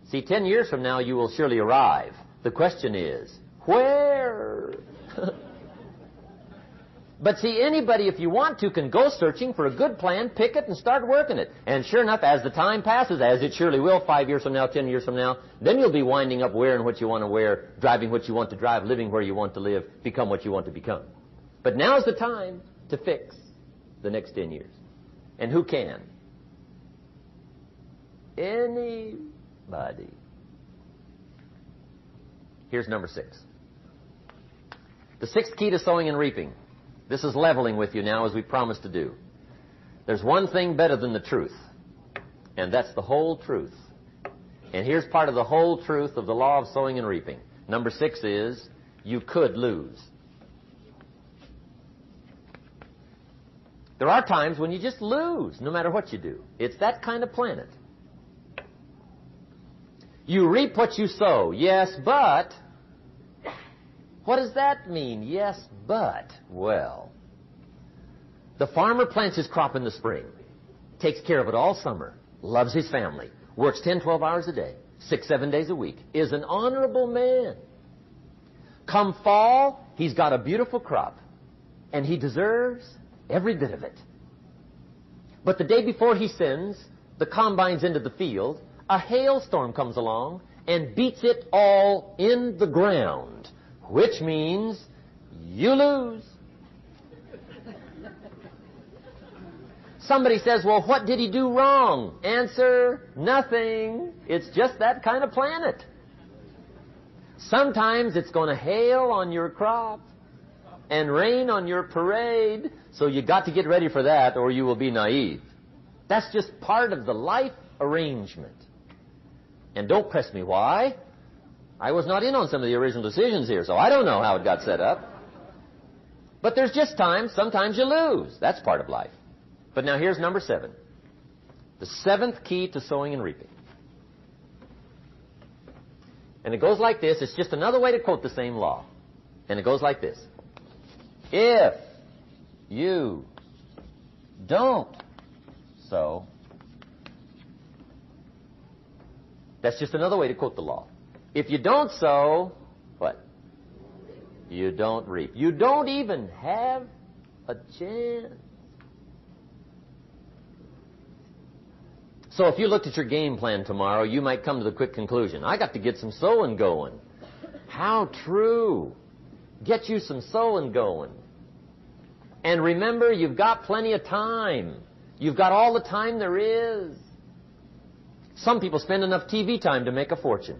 See, 10 years from now, you will surely arrive. The question is, where? But see, anybody, if you want to, can go searching for a good plan, pick it, and start working it. And sure enough, as the time passes, as it surely will 5 years from now, 10 years from now, then you'll be winding up wearing what you want to wear, driving what you want to drive, living where you want to live, become what you want to become. But now's the time to fix the next 10 years. And who can? Anybody. Here's number 6. The 6th key to sowing and reaping. This is leveling with you now, as we promised to do. There's one thing better than the truth, and that's the whole truth. And here's part of the whole truth of the law of sowing and reaping. Number 6 is, you could lose. There are times when you just lose, no matter what you do. It's that kind of planet. You reap what you sow, yes, but... What does that mean? Yes, but, well, the farmer plants his crop in the spring, takes care of it all summer, loves his family, works 10, 12 hours a day, 6, 7 days a week, is an honorable man. Come fall, he's got a beautiful crop, and he deserves every bit of it. But the day before he sends the combines into the field, a hailstorm comes along and beats it all in the ground. Which means you lose. Somebody says, well, what did he do wrong? Answer, nothing. It's just that kind of planet. Sometimes it's going to hail on your crop and rain on your parade, so you got to get ready for that or you will be naive. That's just part of the life arrangement. And don't press me why. I was not in on some of the original decisions here, so I don't know how it got set up. But there's just times, sometimes you lose. That's part of life. But now here's number 7. The 7th key to sowing and reaping. And it goes like this. It's just another way to quote the same law. And it goes like this. If you don't sow, that's just another way to quote the law. If you don't sow, what? You don't reap. You don't even have a chance. So if you looked at your game plan tomorrow, you might come to the quick conclusion, I got to get some sowing going. How true. Get you some sowing going. And remember, you've got plenty of time. You've got all the time there is. Some people spend enough TV time to make a fortune.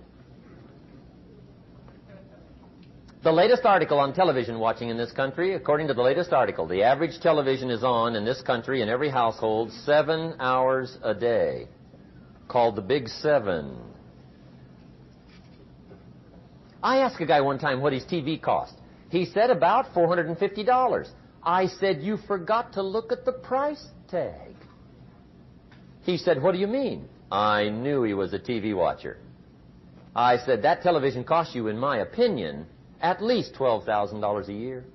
The latest article on television watching in this country, according to the latest article, the average television is on in this country in every household 7 hours a day, called the Big 7. I asked a guy one time what his TV cost. He said about $450. I said, you forgot to look at the price tag. He said, what do you mean? I knew he was a TV watcher. I said, that television costs you, in my opinion, at least $12,000 a year.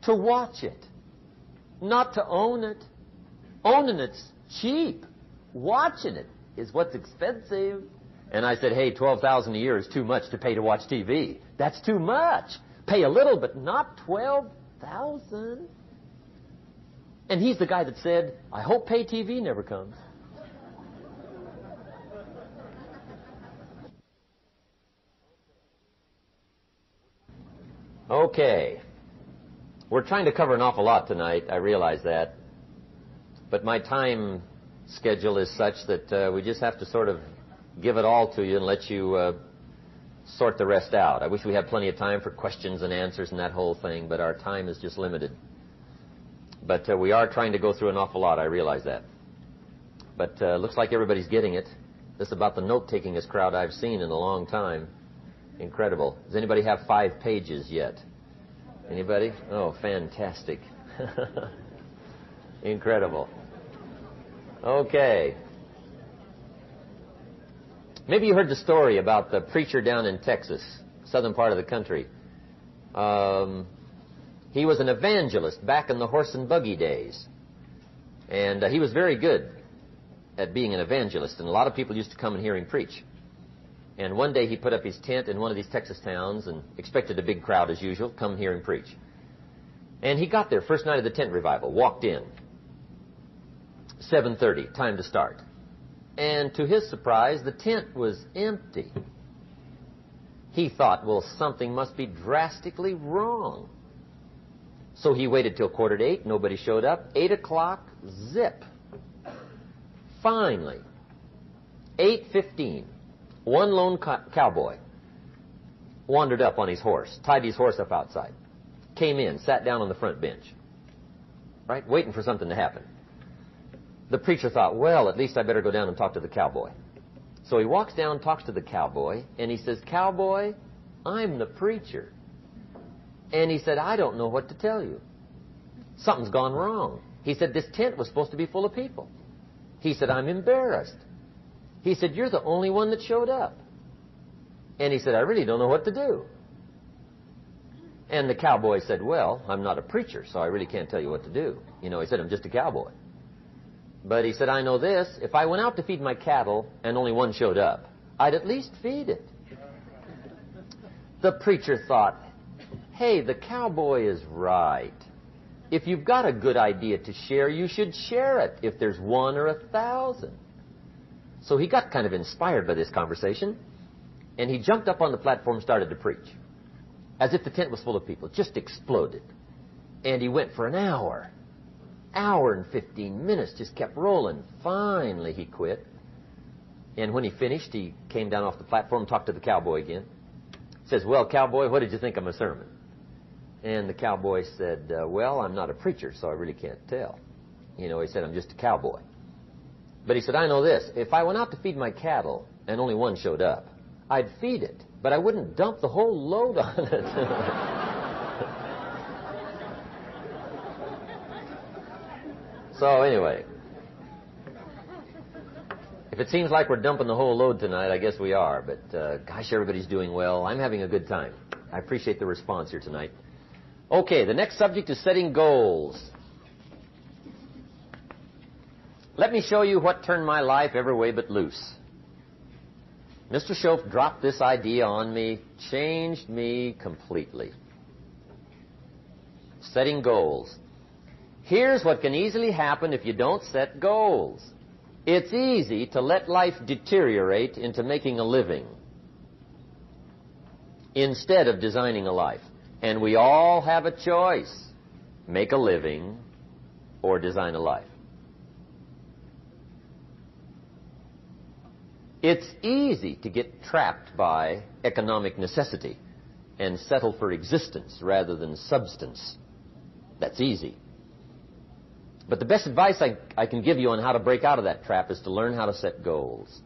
To watch it. Not to own it. Owning it's cheap. Watching it is what's expensive. And I said, hey, $12,000 a year is too much to pay to watch TV. That's too much. Pay a little, but not $12,000. And he's the guy that said, I hope pay TV never comes. Okay. We're trying to cover an awful lot tonight. I realize that. But my time schedule is such that we just have to sort of give it all to you and let you sort the rest out. I wish we had plenty of time for questions and answers and that whole thing, but our time is just limited. But we are trying to go through an awful lot. I realize that. But looks like everybody's getting it. This is about the note-takingest crowd I've seen in a long time. Incredible. Does anybody have 5 pages yet? Anybody? Oh, fantastic. Incredible. Okay. Maybe you heard the story about the preacher down in Texas, southern part of the country. He was an evangelist back in the horse and buggy days. And he was very good at being an evangelist, and a lot of people used to come and hear him preach. And one day he put up his tent in one of these Texas towns and expected a big crowd as usual, come hear him preach. And he got there, first night of the tent revival, walked in. 7:30, time to start. And to his surprise, the tent was empty. He thought, well, something must be drastically wrong. So he waited till 7:45, nobody showed up. 8 o'clock, zip. Finally, 8:15. One lone cowboy wandered up on his horse, tied his horse up outside, came in, sat down on the front bench, right, waiting for something to happen. The preacher thought, well, at least I better go down and talk to the cowboy. So he walks down, talks to the cowboy, and he says, Cowboy, I'm the preacher. And he said, I don't know what to tell you. Something's gone wrong. He said, this tent was supposed to be full of people. He said, I'm embarrassed. He said, you're the only one that showed up. And he said, I really don't know what to do. And the cowboy said, well, I'm not a preacher, so I really can't tell you what to do. You know, he said, I'm just a cowboy. But he said, I know this. If I went out to feed my cattle and only one showed up, I'd at least feed it. The preacher thought, hey, the cowboy is right. If you've got a good idea to share, you should share it if there's 1 or 1,000. So he got kind of inspired by this conversation, and he jumped up on the platform and started to preach. As if the tent was full of people. Just exploded. And he went for an hour. Hour and 15 minutes, just kept rolling. Finally, he quit. And when he finished, he came down off the platform, talked to the cowboy again. Says, well, cowboy, what did you think of my sermon? And the cowboy said, well, I'm not a preacher, so I really can't tell. You know, he said, I'm just a cowboy. But he said, I know this. If I went out to feed my cattle and only one showed up, I'd feed it, but I wouldn't dump the whole load on it. So anyway, if it seems like we're dumping the whole load tonight, I guess we are. But gosh, everybody's doing well. I'm having a good time. I appreciate the response here tonight. Okay, the next subject is setting goals. Let me show you what turned my life every way but loose. Mr. Shope dropped this idea on me, changed me completely. Setting goals. Here's what can easily happen if you don't set goals. It's easy to let life deteriorate into making a living instead of designing a life. And we all have a choice. Make a living or design a life. It's easy to get trapped by economic necessity and settle for existence rather than substance. That's easy. But the best advice I can give you on how to break out of that trap is to learn how to set goals.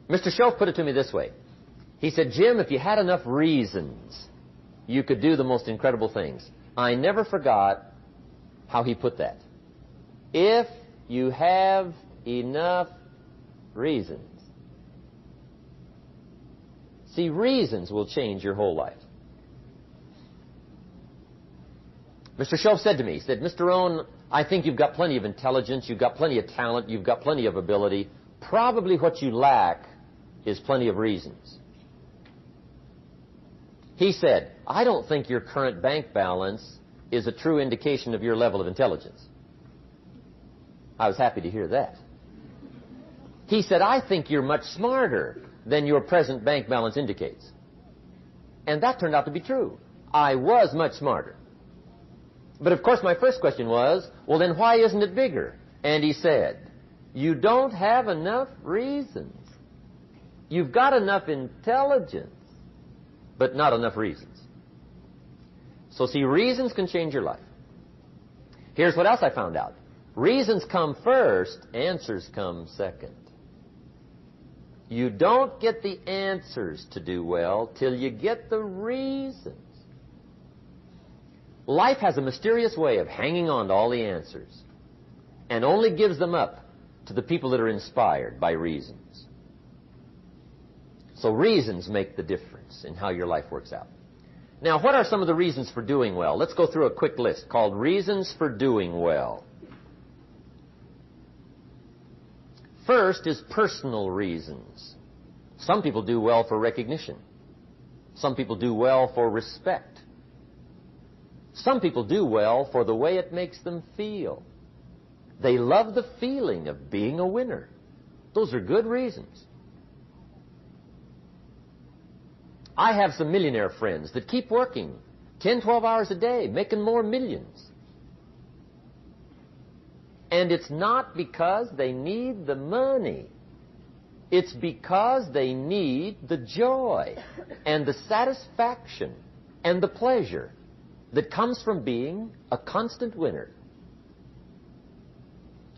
Mr. Shope put it to me this way. He said, Jim, if you had enough reasons, you could do the most incredible things. I never forgot how he put that. If you have enough reasons. See, reasons will change your whole life. Mr. Shope said to me, he said, Mr. Rohn, I think you've got plenty of intelligence, you've got plenty of talent, you've got plenty of ability. Probably what you lack is plenty of reasons. He said, I don't think your current bank balance is a true indication of your level of intelligence. I was happy to hear that. He said, I think you're much smarter than your present bank balance indicates. And that turned out to be true. I was much smarter. But of course my first question was, well then why isn't it bigger? And he said, you don't have enough reasons. You've got enough intelligence, but not enough reasons. So see, reasons can change your life. Here's what else I found out. Reasons come first, answers come second. You don't get the answers to do well till you get the reasons. Life has a mysterious way of hanging on to all the answers and only gives them up to the people that are inspired by reasons. So reasons make the difference in how your life works out. Now, what are some of the reasons for doing well? Let's go through a quick list called Reasons for Doing Well. First is personal reasons. Some people do well for recognition. Some people do well for respect. Some people do well for the way it makes them feel. They love the feeling of being a winner. Those are good reasons. I have some millionaire friends that keep working 10, 12 hours a day, making more millions. And it's not because they need the money. It's because they need the joy and the satisfaction and the pleasure that comes from being a constant winner.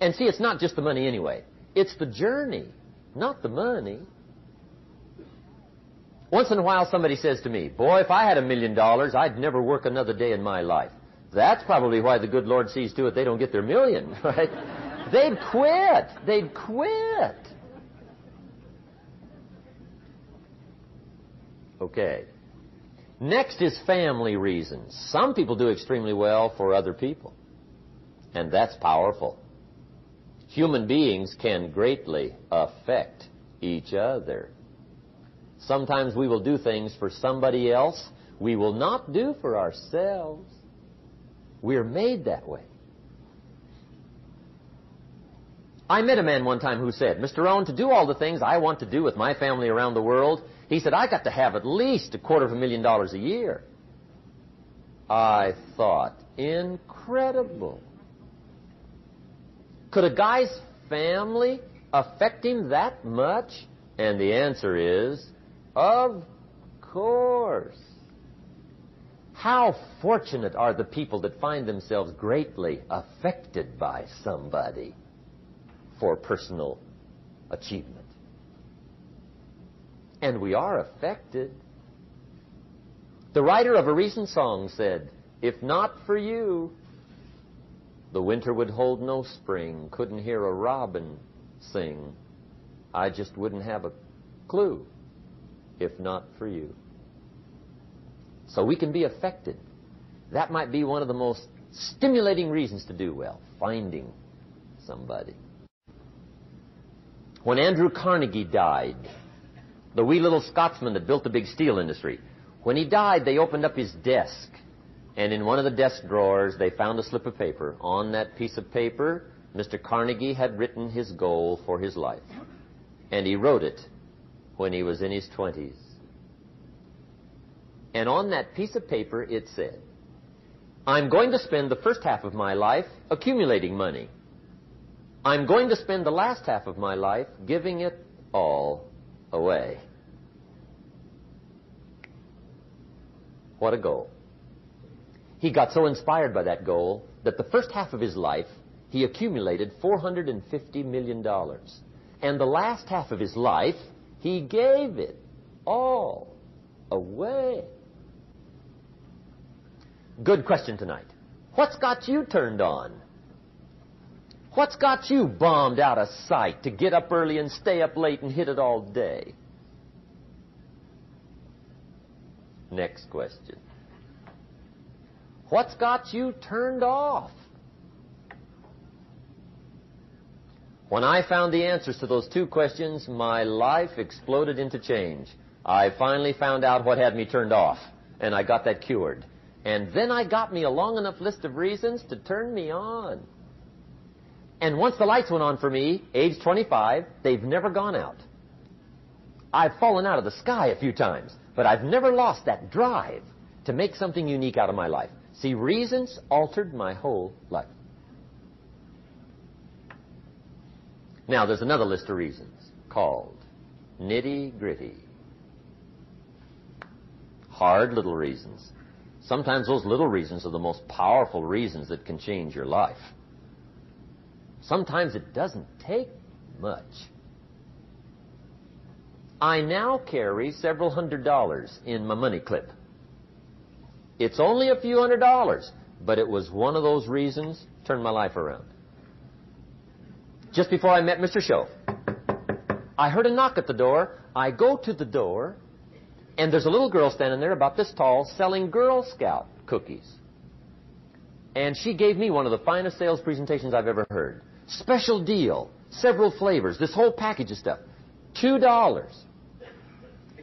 And see, it's not just the money anyway. It's the journey, not the money. Once in a while somebody says to me, boy, if I had $1 million, I'd never work another day in my life. That's probably why the good Lord sees to it they don't get their million, right? They'd quit. They'd quit. Okay. Next is family reasons. Some people do extremely well for other people, and that's powerful. Human beings can greatly affect each other. Sometimes we will do things for somebody else we will not do for ourselves. We're made that way. I met a man one time who said, Mr. Rohn, to do all the things I want to do with my family around the world, he said, I got to have at least $250,000 a year. I thought, incredible. Could a guy's family affect him that much? And the answer is, of course. How fortunate are the people that find themselves greatly affected by somebody for personal achievement. And we are affected. The writer of a recent song said, "If not for you, the winter would hold no spring, couldn't hear a robin sing. I just wouldn't have a clue if not for you." So we can be affected. That might be one of the most stimulating reasons to do well, finding somebody. When Andrew Carnegie died, the wee little Scotsman that built the big steel industry, when he died, they opened up his desk, and in one of the desk drawers, they found a slip of paper. On that piece of paper, Mr. Carnegie had written his goal for his life, and he wrote it when he was in his 20s. And on that piece of paper, it said, "I'm going to spend the first half of my life accumulating money. I'm going to spend the last half of my life giving it all away." What a goal. He got so inspired by that goal that the first half of his life, he accumulated $450 million. And the last half of his life, he gave it all away. Good question tonight. What's got you turned on? What's got you bombed out of sight to get up early and stay up late and hit it all day? Next question. What's got you turned off? When I found the answers to those two questions, my life exploded into change. I finally found out what had me turned off, and I got that cured. And then I got me a long enough list of reasons to turn me on. And once the lights went on for me, age 25, they've never gone out. I've fallen out of the sky a few times, but I've never lost that drive to make something unique out of my life. See, reasons altered my whole life. Now, there's another list of reasons called nitty-gritty. Hard little reasons. Sometimes those little reasons are the most powerful reasons that can change your life. Sometimes it doesn't take much. I now carry several $100s in my money clip. It's only a few $100s, but it was one of those reasons turned my life around. Just before I met Mr. Show, I heard a knock at the door. I go to the door, and there's a little girl standing there about this tall selling Girl Scout cookies. And she gave me one of the finest sales presentations I've ever heard. Special deal, several flavors, this whole package of stuff, $2.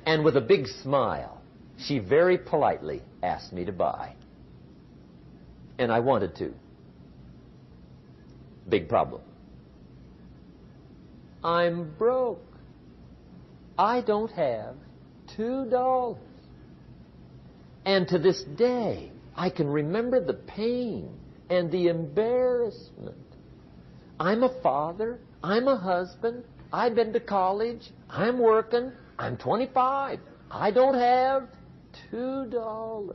And with a big smile, she very politely asked me to buy. And I wanted to. Big problem. I'm broke. I don't have $2. And to this day, I can remember the pain and the embarrassment. I'm a father. I'm a husband. I've been to college. I'm working. I'm 25. I don't have $2.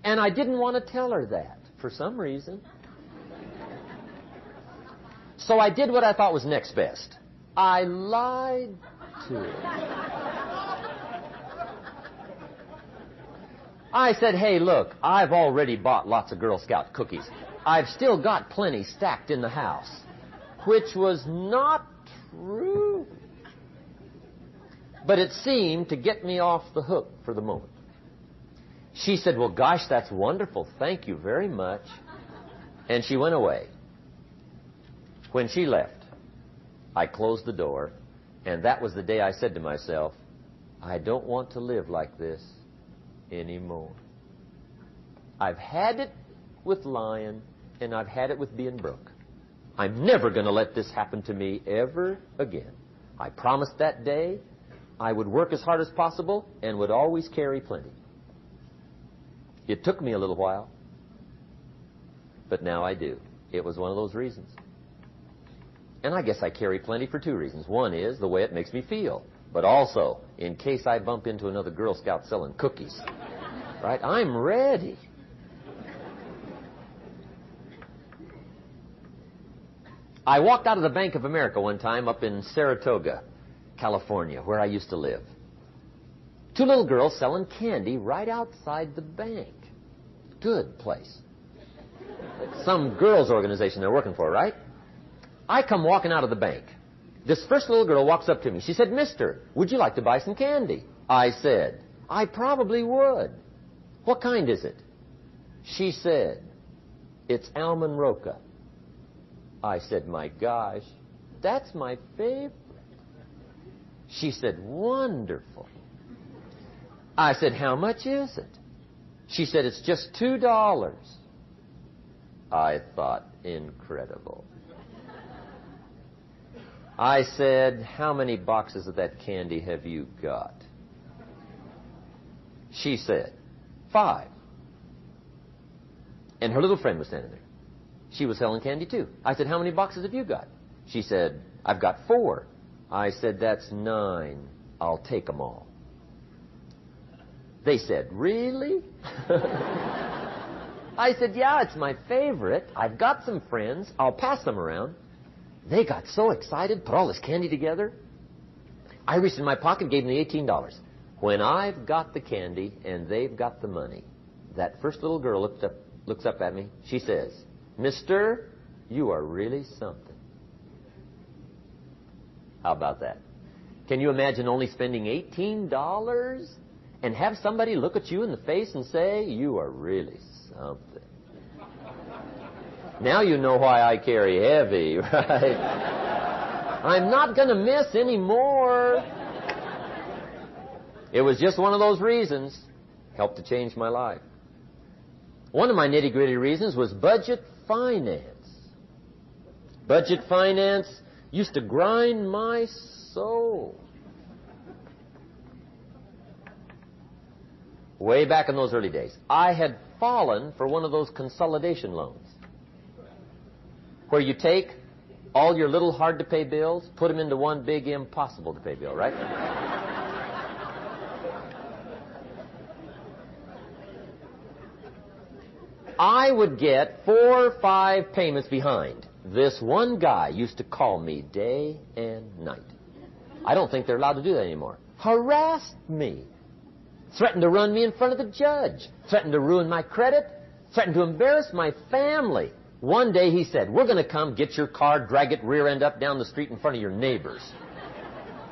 And I didn't want to tell her that for some reason. So I did what I thought was next best. I lied to her. I said, "Hey, look, I've already bought lots of Girl Scout cookies. I've still got plenty stacked in the house," which was not true. But it seemed to get me off the hook for the moment. She said, "Well, gosh, that's wonderful. Thank you very much." And she went away. When she left, I closed the door, and that was the day I said to myself, I don't want to live like this anymore. I've had it with lying, and I've had it with being broke. I'm never going to let this happen to me ever again. I promised that day I would work as hard as possible and would always carry plenty. It took me a little while, but now I do. It was one of those reasons. And I guess I carry plenty for two reasons. One is the way it makes me feel, but also in case I bump into another Girl Scout selling cookies. Right? I'm ready. I walked out of the Bank of America one time up in Saratoga, California, where I used to live. Two little girls selling candy right outside the bank. Good place. Some girls' organization they're working for, right? I come walking out of the bank. This first little girl walks up to me. She said, "Mister, would you like to buy some candy?" I said, "I probably would." "What kind is it?" She said, "It's almond roca." I said, "My gosh, that's my favorite." She said, "Wonderful." I said, "How much is it?" She said, "It's just $2. I thought, incredible. I said, "How many boxes of that candy have you got?" She said, 5. And her little friend was standing there. She was selling candy too. I said, "How many boxes have you got?" She said, "I've got 4. I said, "That's 9. I'll take them all." They said, "Really?" I said, "Yeah, it's my favorite. I've got some friends. I'll pass them around." They got so excited, put all this candy together. I reached in my pocket and gave them the $18. When I've got the candy and they've got the money, that first little girl looks up at me. She says, "Mister, you are really something." How about that? Can you imagine only spending $18 and have somebody look at you in the face and say, "You are really something"? Now you know why I carry heavy, right? I'm not going to miss anymore. It was just one of those reasons. Helped to change my life. One of my nitty-gritty reasons was budget finance. Budget finance used to grind my soul. Way back in those early days, I had fallen for one of those consolidation loans, where you take all your little hard-to-pay bills, put them into one big impossible-to-pay bill, right? I would get 4 or 5 payments behind. This one guy used to call me day and night. I don't think they're allowed to do that anymore. Harassed me. Threatened to run me in front of the judge. Threatened to ruin my credit. Threatened to embarrass my family. One day he said, "We're going to come get your car, drag it rear end up down the street in front of your neighbors."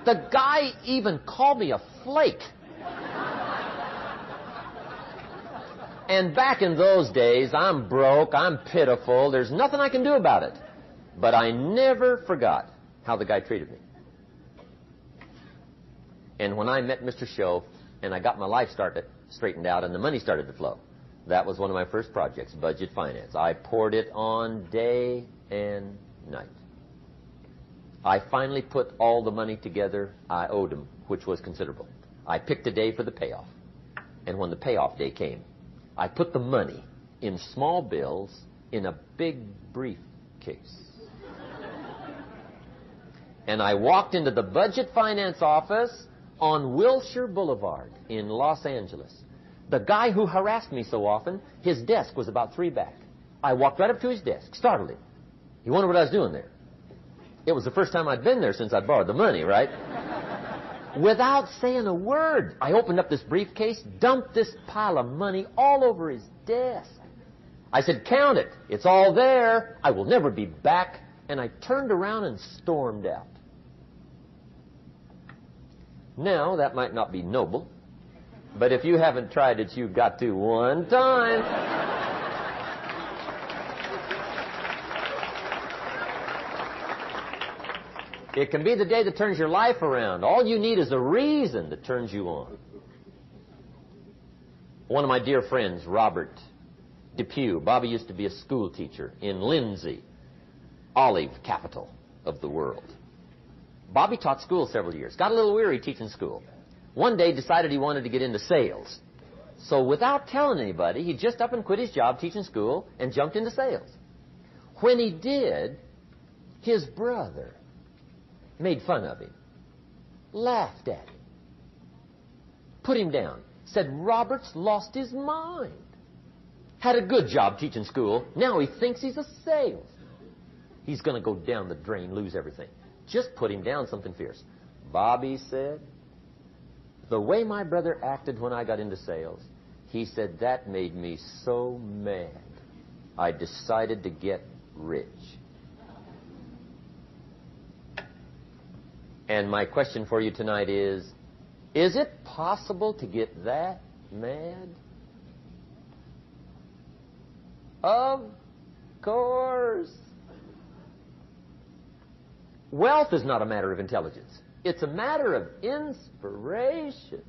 The guy even called me a flake. And back in those days, I'm broke, I'm pitiful, there's nothing I can do about it. But I never forgot how the guy treated me. And when I met Mr. Show, and I got my life straightened out, and the money started to flow, that was one of my first projects, budget finance. I poured it on day and night. I finally put all the money together I owed him, which was considerable. I picked a day for the payoff. And when the payoff day came, I put the money in small bills in a big briefcase. And I walked into the budget finance office on Wilshire Boulevard in Los Angeles. The guy who harassed me so often, his desk was about 3 back. I walked right up to his desk, startled him. He wondered what I was doing there. It was the first time I'd been there since I'd borrowed the money, right? Without saying a word, I opened up this briefcase, dumped this pile of money all over his desk. I said, "Count it. It's all there. I will never be back." And I turned around and stormed out. Now, that might not be noble, but if you haven't tried it, you've got to one time. It can be the day that turns your life around. All you need is a reason that turns you on. One of my dear friends, Robert Depew, Bobby used to be a school teacher in Lindsay, olive capital of the world. Bobby taught school several years. Got a little weary teaching school. One day decided he wanted to get into sales. So without telling anybody, he just up and quit his job teaching school and jumped into sales. When he did, his brother made fun of him, laughed at him, put him down. said Robert's lost his mind. Had a good job teaching school. Now he thinks he's a salesman. He's going to go down the drain, lose everything. Just put him down something fierce. Bobby said, the way my brother acted when I got into sales, he said, that made me so mad. I decided to get rich. And my question for you tonight is it possible to get that mad? Of course. Wealth is not a matter of intelligence. It's a matter of inspiration.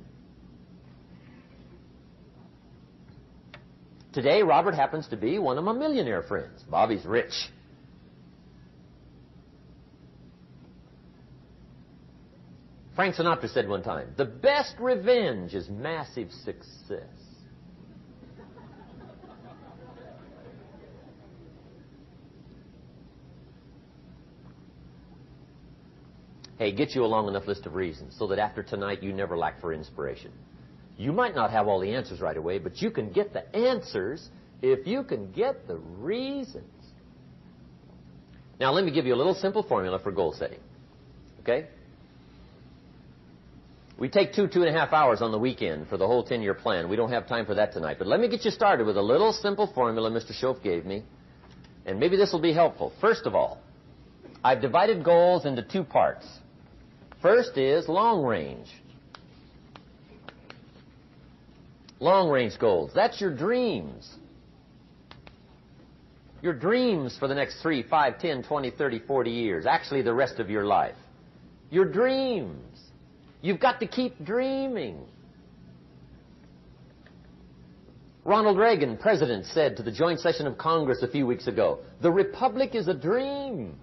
Today, Robert happens to be one of my millionaire friends. Bobby's rich. Frank Sinatra said one time, the best revenge is massive success. Hey, get you a long enough list of reasons so that after tonight you never lack for inspiration. You might not have all the answers right away, but you can get the answers if you can get the reasons. Now, let me give you a little simple formula for goal setting. Okay? We take 2.5 hours on the weekend for the whole 10-year plan. We don't have time for that tonight. But let me get you started with a little simple formula Mr. Schoaf gave me. And maybe this will be helpful. First of all, I've divided goals into two parts. First is long range. Long range goals. That's your dreams. Your dreams for the next 3, 5, 10, 20, 30, 40 years. Actually, the rest of your life. Your dreams. You've got to keep dreaming. Ronald Reagan, president, said to the joint session of Congress a few weeks ago, the Republic is a dream.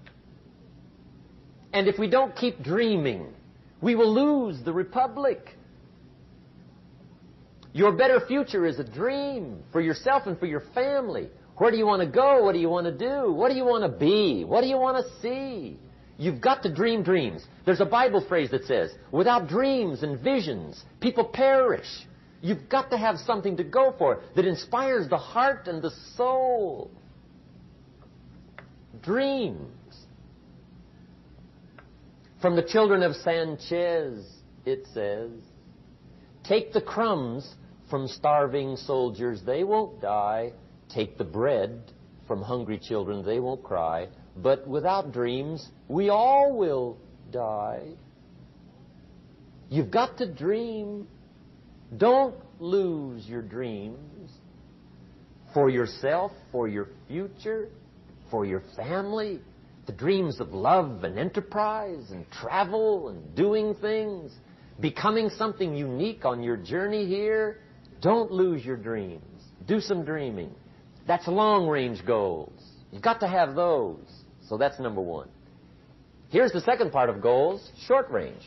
And if we don't keep dreaming, we will lose the Republic. Your better future is a dream for yourself and for your family. Where do you want to go? What do you want to do? What do you want to be? What do you want to see? You've got to dream dreams. There's a Bible phrase that says, without dreams and visions, people perish. You've got to have something to go for that inspires the heart and the soul. Dreams. From the children of Sanchez, it says, take the crumbs from starving soldiers, they won't die. Take the bread from hungry children, they won't cry. But without dreams, we all will die. You've got to dream. Don't lose your dreams for yourself, for your future, for your family. The dreams of love and enterprise and travel and doing things, becoming something unique on your journey here. Don't lose your dreams. Do some dreaming. That's long-range goals. You've got to have those. So that's number one. Here's the second part of goals, short range.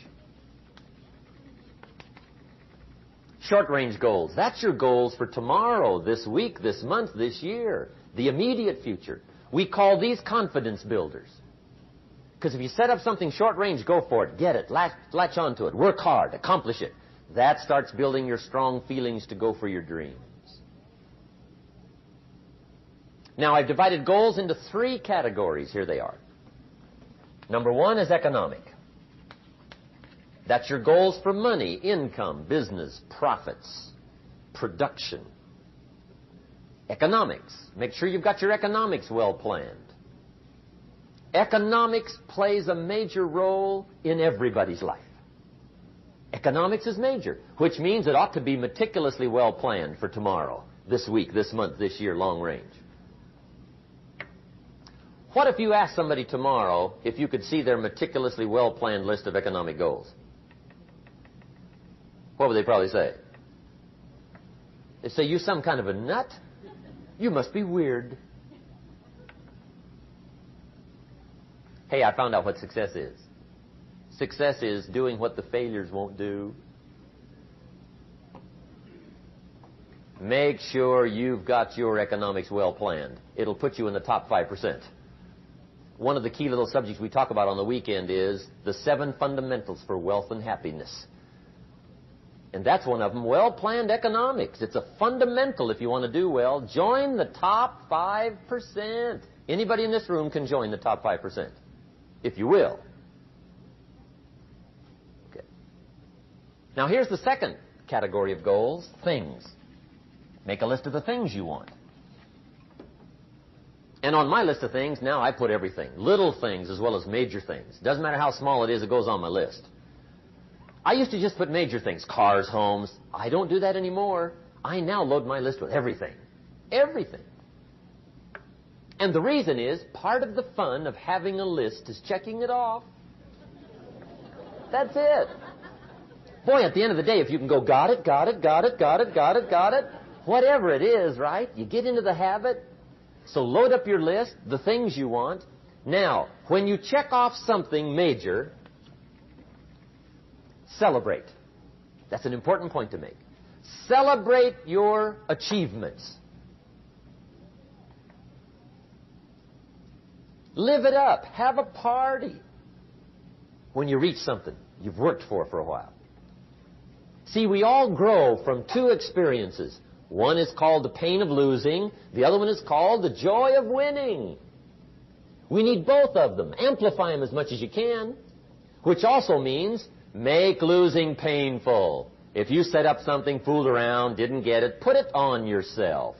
Short-range goals. That's your goals for tomorrow, this week, this month, this year, the immediate future. We call these confidence builders. Because if you set up something short-range, go for it, get it, latch onto it, work hard, accomplish it. That starts building your strong feelings to go for your dreams. Now, I've divided goals into 3 categories. Here they are. Number 1 is economic. That's your goals for money, income, business, profits, production. Economics. Make sure you've got your economics well planned. Economics plays a major role in everybody's life. Economics is major, which means it ought to be meticulously well planned for tomorrow, this week, this month, this year, long range. What if you asked somebody tomorrow if you could see their meticulously well-planned list of economic goals? What would they probably say? They'd say, you some kind of a nut? You must be weird. Hey, I found out what success is. Success is doing what the failures won't do. Make sure you've got your economics well planned. It'll put you in the top 5%. One of the key little subjects we talk about on the weekend is the 7 fundamentals for wealth and happiness. And that's one of them, well-planned economics. It's a fundamental if you want to do well. Join the top 5%. Anybody in this room can join the top 5%, if you will. Okay. Now here's the second category of goals, things. Make a list of the things you want. And on my list of things, now I put everything. Little things as well as major things. Doesn't matter how small it is, it goes on my list. I used to just put major things, cars, homes. I don't do that anymore. I now load my list with everything. Everything. And the reason is, part of the fun of having a list is checking it off. That's it. Boy, at the end of the day, if you can go, got it, got it, got it, got it, got it, got it, whatever it is, right? You get into the habit. So load up your list, the things you want. Now, when you check off something major, celebrate. That's an important point to make. Celebrate your achievements. Live it up. Have a party when you reach something you've worked for a while. See, we all grow from two experiences. One is called the pain of losing. The other one is called the joy of winning. We need both of them. Amplify them as much as you can, which also means make losing painful. If you set up something, fooled around, didn't get it, put it on yourself.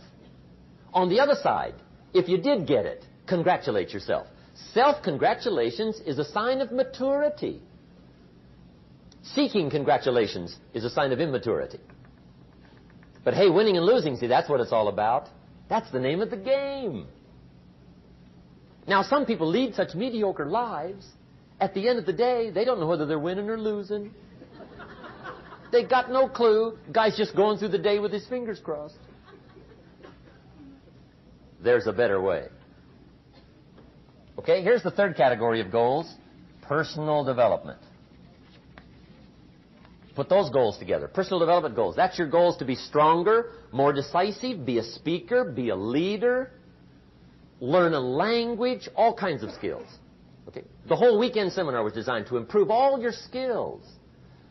On the other side, if you did get it, congratulate yourself. Self-congratulations is a sign of maturity. Seeking congratulations is a sign of immaturity. But hey, winning and losing, see, that's what it's all about. That's the name of the game. Now, some people lead such mediocre lives, at the end of the day, they don't know whether they're winning or losing. They got no clue. Guy's just going through the day with his fingers crossed. There's a better way. Okay, here's the third category of goals, personal development. Put those goals together. Personal development goals. That's your goals to be stronger, more decisive, be a speaker, be a leader, learn a language, all kinds of skills. Okay. The whole weekend seminar was designed to improve all your skills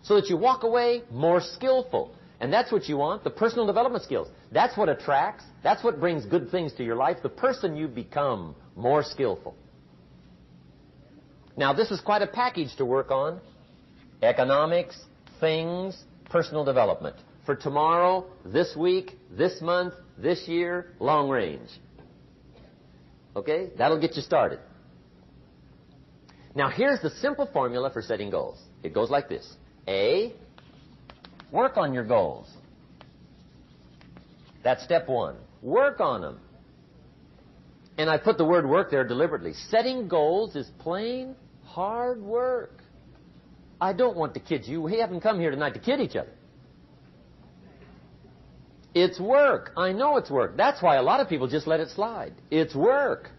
so that you walk away more skillful. And that's what you want, the personal development skills. That's what attracts, that's what brings good things to your life, the person you become more skillful. Now, this is quite a package to work on. Economics, things, personal development. For tomorrow, this week, this month, this year, long range. Okay? That'll get you started. Now, here's the simple formula for setting goals. It goes like this. A, work on your goals. That's step one. Work on them. And I put the word work there deliberately. Setting goals is plain hard work. I don't want to kid you. We haven't come here tonight to kid each other. It's work. I know it's work. That's why a lot of people just let it slide. It's work.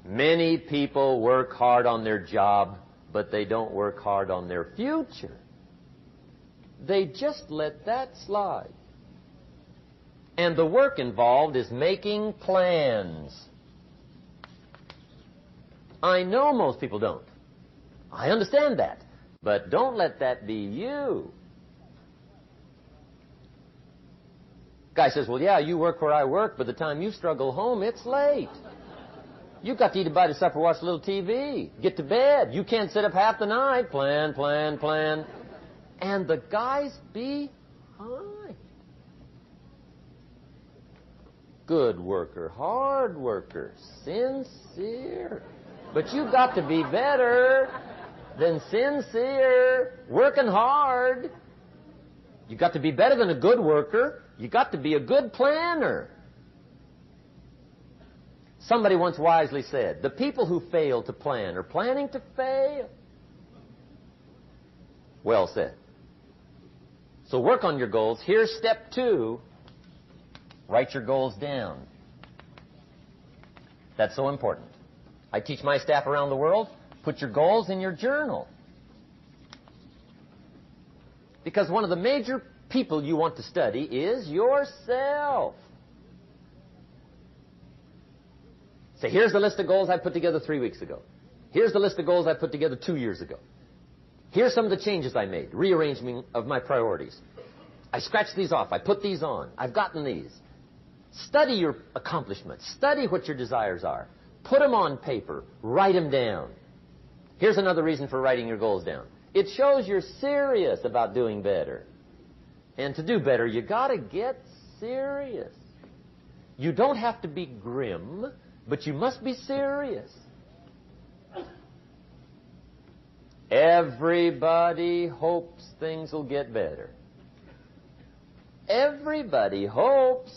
Many people work hard on their job, but they don't work hard on their future. They just let that slide. And the work involved is making plans. I know most people don't. I understand that. But don't let that be you. Guy says, well, yeah, you work where I work. By the time you struggle home, it's late. You've got to eat a bite of supper, watch a little TV, get to bed. You can't sit up half the night. Plan, plan, plan. And the guy's behind. Good worker, hard worker, sincere. But you've got to be better than sincere, working hard. You've got to be better than a good worker. You've got to be a good planner. Somebody once wisely said, the people who fail to plan are planning to fail. Well said. So work on your goals. Here's step 2. Write your goals down. That's so important. I teach my staff around the world, put your goals in your journal. Because one of the major people you want to study is yourself. Say, here's the list of goals I put together 3 weeks ago. Here's the list of goals I put together 2 years ago. Here's some of the changes I made. Rearrangement of my priorities. I scratched these off. I put these on. I've gotten these. Study your accomplishments. Study what your desires are. Put them on paper. Write them down. Here's another reason for writing your goals down. It shows you're serious about doing better. And to do better, you got to get serious. You don't have to be grim, but you must be serious. Everybody hopes things will get better. Everybody hopes.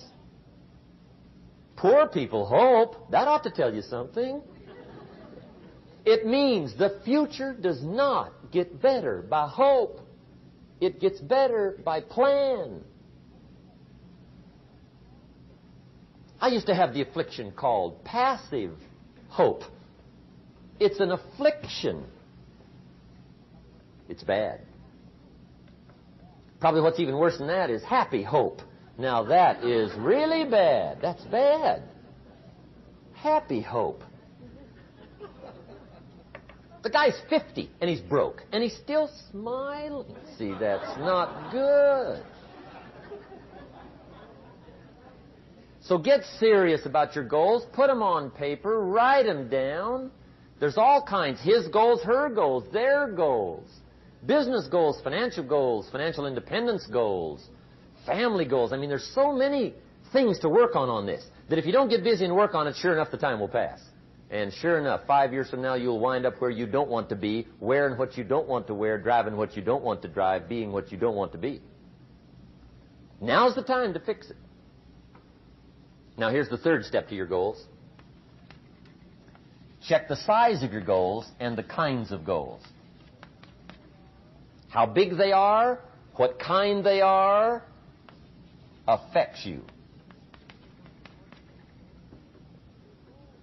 Poor people hope. That ought to tell you something. It means the future does not get better by hope. It gets better by plan. I used to have the affliction called passive hope. It's an affliction. It's bad. Probably what's even worse than that is happy hope. Now that is really bad. That's bad. Happy hope. The guy's 50 and he's broke and he's still smiling. See, that's not good. So get serious about your goals. Put them on paper. Write them down. There's all kinds. His goals, her goals, their goals. Business goals, financial independence goals, family goals. I mean, there's so many things to work on this that if you don't get busy and work on it, sure enough, the time will pass. And sure enough, 5 years from now, you'll wind up where you don't want to be, wearing what you don't want to wear, driving what you don't want to drive, being what you don't want to be. Now's the time to fix it. Now, here's the third step to your goals. Check the size of your goals and the kinds of goals. How big they are, what kind they are, affects you.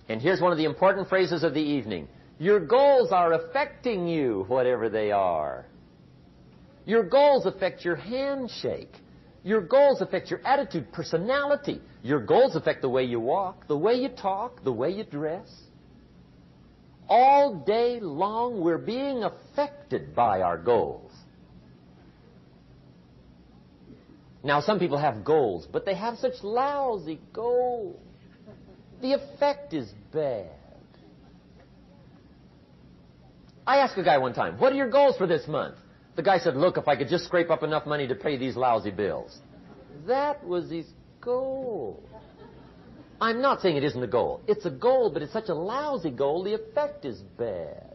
And here's one of the important phrases of the evening. Your goals are affecting you, whatever they are. Your goals affect your handshake. Your goals affect your attitude, personality. Your goals affect the way you walk, the way you talk, the way you dress. All day long, we're being affected by our goals. Now, some people have goals, but they have such lousy goals. The effect is bad. I asked a guy one time, what are your goals for this month? The guy said, look, if I could just scrape up enough money to pay these lousy bills. That was his goal. I'm not saying it isn't a goal. It's a goal, but it's such a lousy goal, the effect is bad.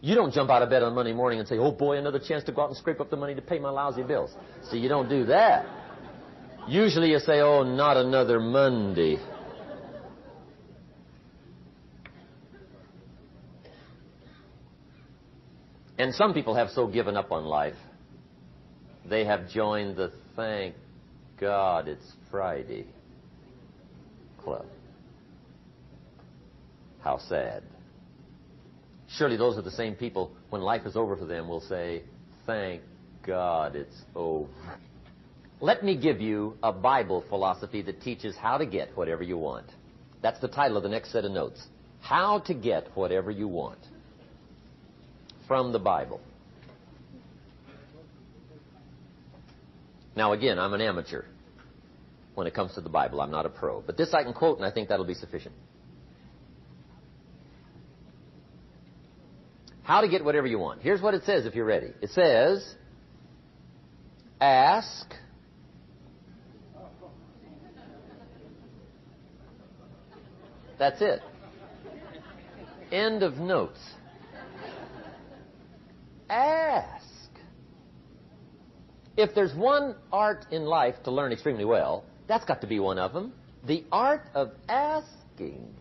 You don't jump out of bed on Monday morning and say, oh boy, another chance to go out and scrape up the money to pay my lousy bills. See, you don't do that. Usually you say, oh, not another Monday. And some people have so given up on life, they have joined the thank God it's Friday club. How sad. Surely those are the same people, when life is over for them, will say, thank God it's over. Let me give you a Bible philosophy that teaches how to get whatever you want. That's the title of the next set of notes. How to get whatever you want. From the Bible. Now again, I'm an amateur when it comes to the Bible. I'm not a pro. But this I can quote, and I think that'll be sufficient. How to get whatever you want. Here's what it says if you're ready. It says, ask. That's it. End of notes. Ask. If there's one art in life to learn extremely well, that's got to be one of them. The art of asking.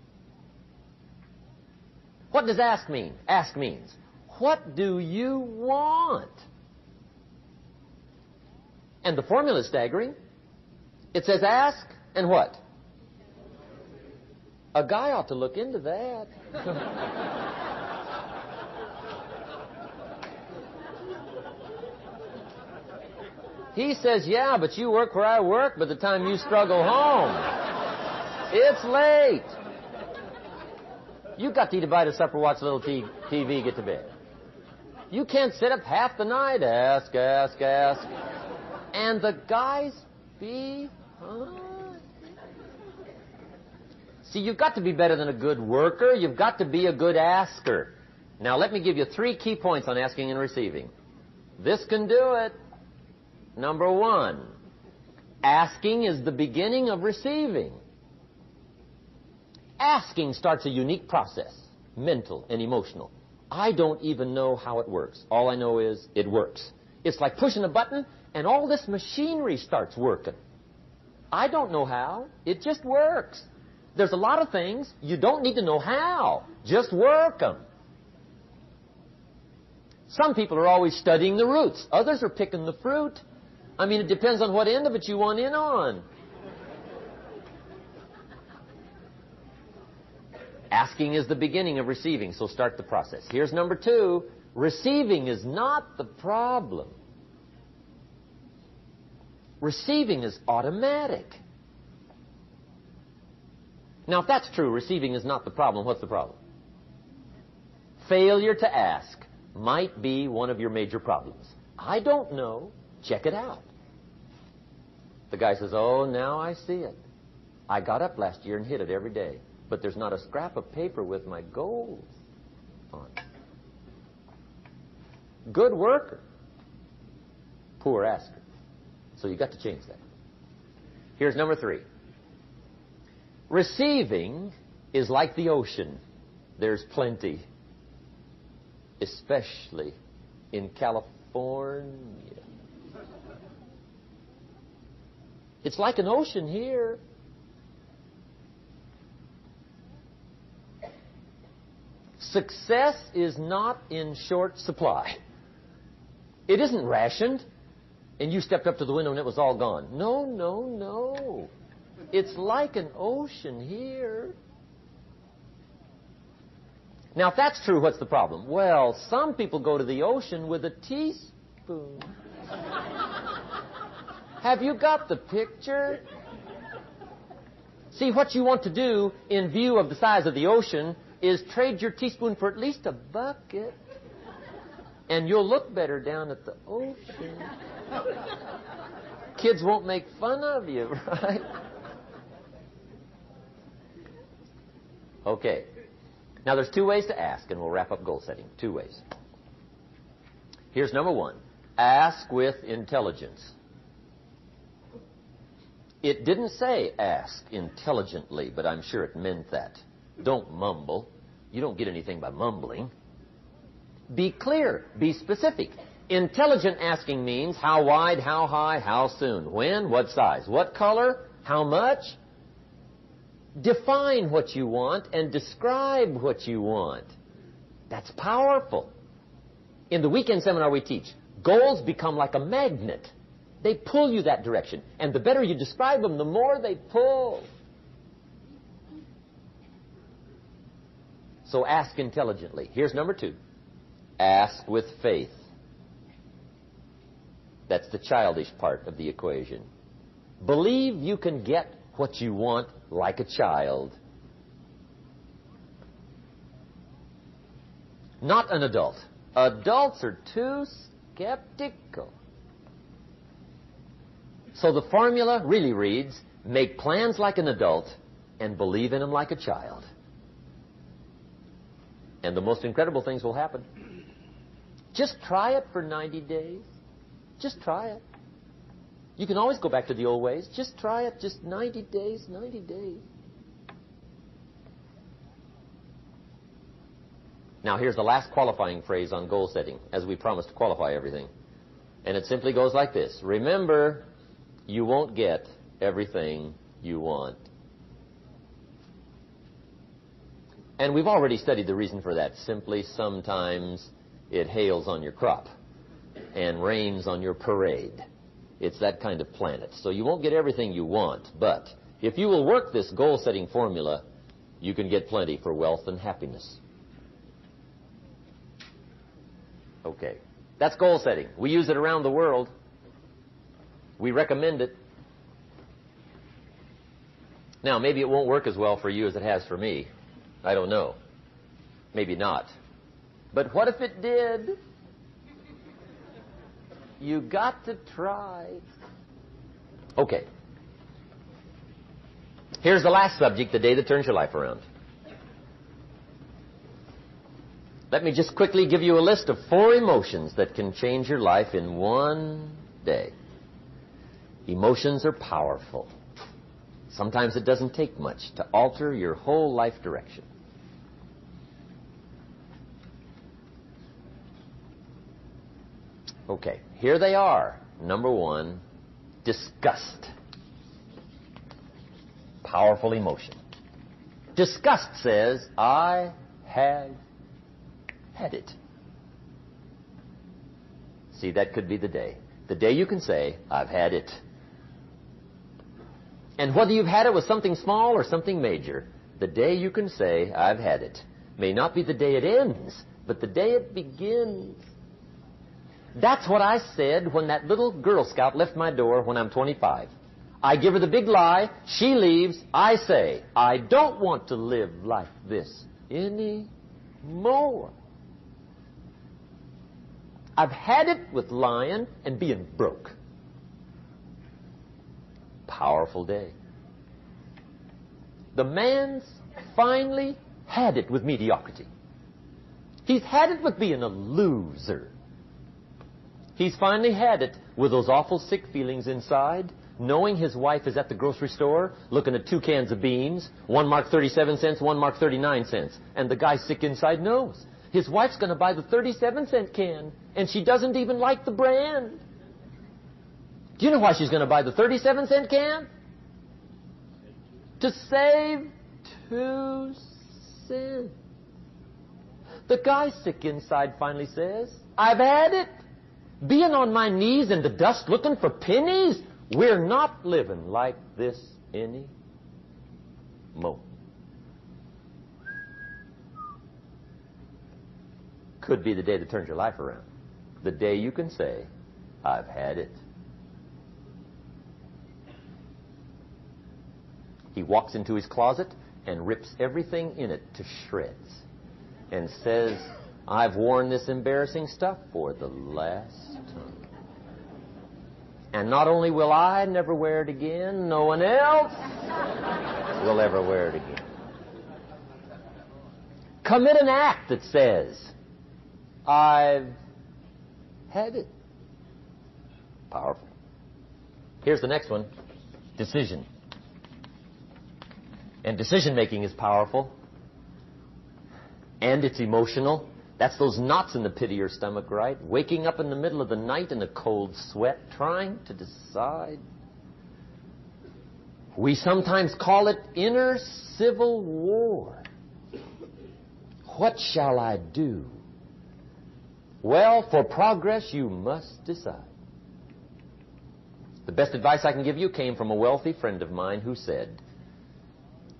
What does ask mean? Ask means, what do you want? And the formula is staggering. It says ask and what? A guy ought to look into that. He says, yeah, but you work where I work. By the time you struggle home, it's late. You've got to eat a bite of supper, watch a little TV, get to bed. You can't sit up half the night, ask. And the guys behind. See, you've got to be better than a good worker. You've got to be a good asker. Now, let me give you 3 key points on asking and receiving. This can do it. Number 1, asking is the beginning of receiving. Asking starts a unique process, mental and emotional. I don't even know how it works. All I know is it works. It's like pushing a button and all this machinery starts working. I don't know how. It just works. There's a lot of things you don't need to know how. Just work them. Some people are always studying the roots. Others are picking the fruit. I mean, it depends on what end of it you want in on. Asking is the beginning of receiving, so start the process. Here's number 2. Receiving is not the problem. Receiving is automatic. Now, if that's true, receiving is not the problem, what's the problem? Failure to ask might be one of your major problems. I don't know. Check it out. The guy says, oh, now I see it. I got up last year and hit it every day, but there's not a scrap of paper with my goals on it. Good worker, poor asker. So you've got to change that. Here's number 3. Receiving is like the ocean. There's plenty, especially in California. It's like an ocean here. Success is not in short supply. It isn't rationed, and you stepped up to the window and it was all gone. No, no, no. It's like an ocean here. Now, if that's true, what's the problem? Well, some people go to the ocean with a teaspoon. Have you got the picture? See, what you want to do in view of the size of the ocean is trade your teaspoon for at least a bucket. And you'll look better down at the ocean. Kids won't make fun of you, right? Okay. Now, there's 2 ways to ask, and we'll wrap up goal setting. 2 ways. Here's number 1. Ask with intelligence. It didn't say ask intelligently, but I'm sure it meant that. Don't mumble. You don't get anything by mumbling. Be clear. Be specific. Intelligent asking means how wide, how high, how soon, when, what size, what color, how much. Define what you want and describe what you want. That's powerful. In the weekend seminar we teach, goals become like a magnet. They pull you that direction. And the better you describe them, the more they pull. So ask intelligently. Here's number 2. Ask with faith. That's the childish part of the equation. Believe you can get what you want like a child. Not an adult. Adults are too skeptical. So the formula really reads, make plans like an adult and believe in them like a child. And the most incredible things will happen. Just try it for 90 days. Just try it. You can always go back to the old ways. Just try it. Just 90 days, 90 days. Now, here's the last qualifying phrase on goal setting, as we promised to qualify everything. And it simply goes like this. Remember, you won't get everything you want. And we've already studied the reason for that. Simply, sometimes it hails on your crop and rains on your parade. It's that kind of planet. So you won't get everything you want, but if you will work this goal-setting formula, you can get plenty for wealth and happiness. Okay. That's goal setting. We use it around the world. We recommend it. Now, maybe it won't work as well for you as it has for me. I don't know. Maybe not. But what if it did? You got to try. Okay. Here's the last subject, the day that turns your life around. Let me just quickly give you a list of 4 emotions that can change your life in one day. Emotions are powerful. Sometimes it doesn't take much to alter your whole life direction. Okay, here they are. Number 1, disgust. Powerful emotion. Disgust says, I have had it. See, that could be the day. The day you can say, I've had it. And whether you've had it with something small or something major, the day you can say, I've had it, may not be the day it ends, but the day it begins. That's what I said when that little Girl Scout left my door when I'm 25. I give her the big lie, she leaves, I say, I don't want to live like this anymore. I've had it with lying and being broke. Powerful day. The man's finally had it with mediocrity. He's had it with being a loser. He's finally had it with those awful sick feelings inside, knowing his wife is at the grocery store looking at 2 cans of beans, one marked 37 cents, one marked 39 cents. And the guy sick inside knows his wife's going to buy the 37-cent can, and she doesn't even like the brand. Do you know why she's going to buy the 37-cent can? To save 2 cents. The guy sick inside finally says, I've had it. Being on my knees in the dust looking for pennies? We're not living like this anymore. Could be the day that turns your life around. The day you can say, I've had it. He walks into his closet and rips everything in it to shreds and says, I've worn this embarrassing stuff for the last time. And not only will I never wear it again, no one else will ever wear it again. Commit an act that says, I've had it. Powerful. Here's the next one. Decision. And decision-making is powerful. And it's emotional. That's those knots in the pit of your stomach, right? Waking up in the middle of the night in a cold sweat, trying to decide. We sometimes call it inner civil war. What shall I do? Well, for progress, you must decide. The best advice I can give you came from a wealthy friend of mine who said,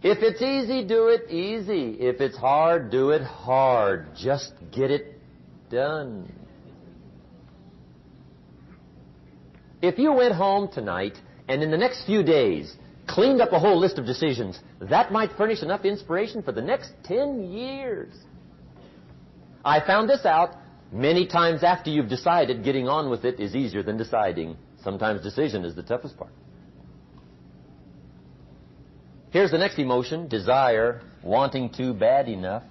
if it's easy, do it easy. If it's hard, do it hard. Just get it done. If you went home tonight and in the next few days cleaned up a whole list of decisions, that might furnish enough inspiration for the next 10 years. I found this out many times after you've decided. Getting on with it is easier than deciding. Sometimes decision is the toughest part. Here's the next emotion, desire, wanting to bad enough.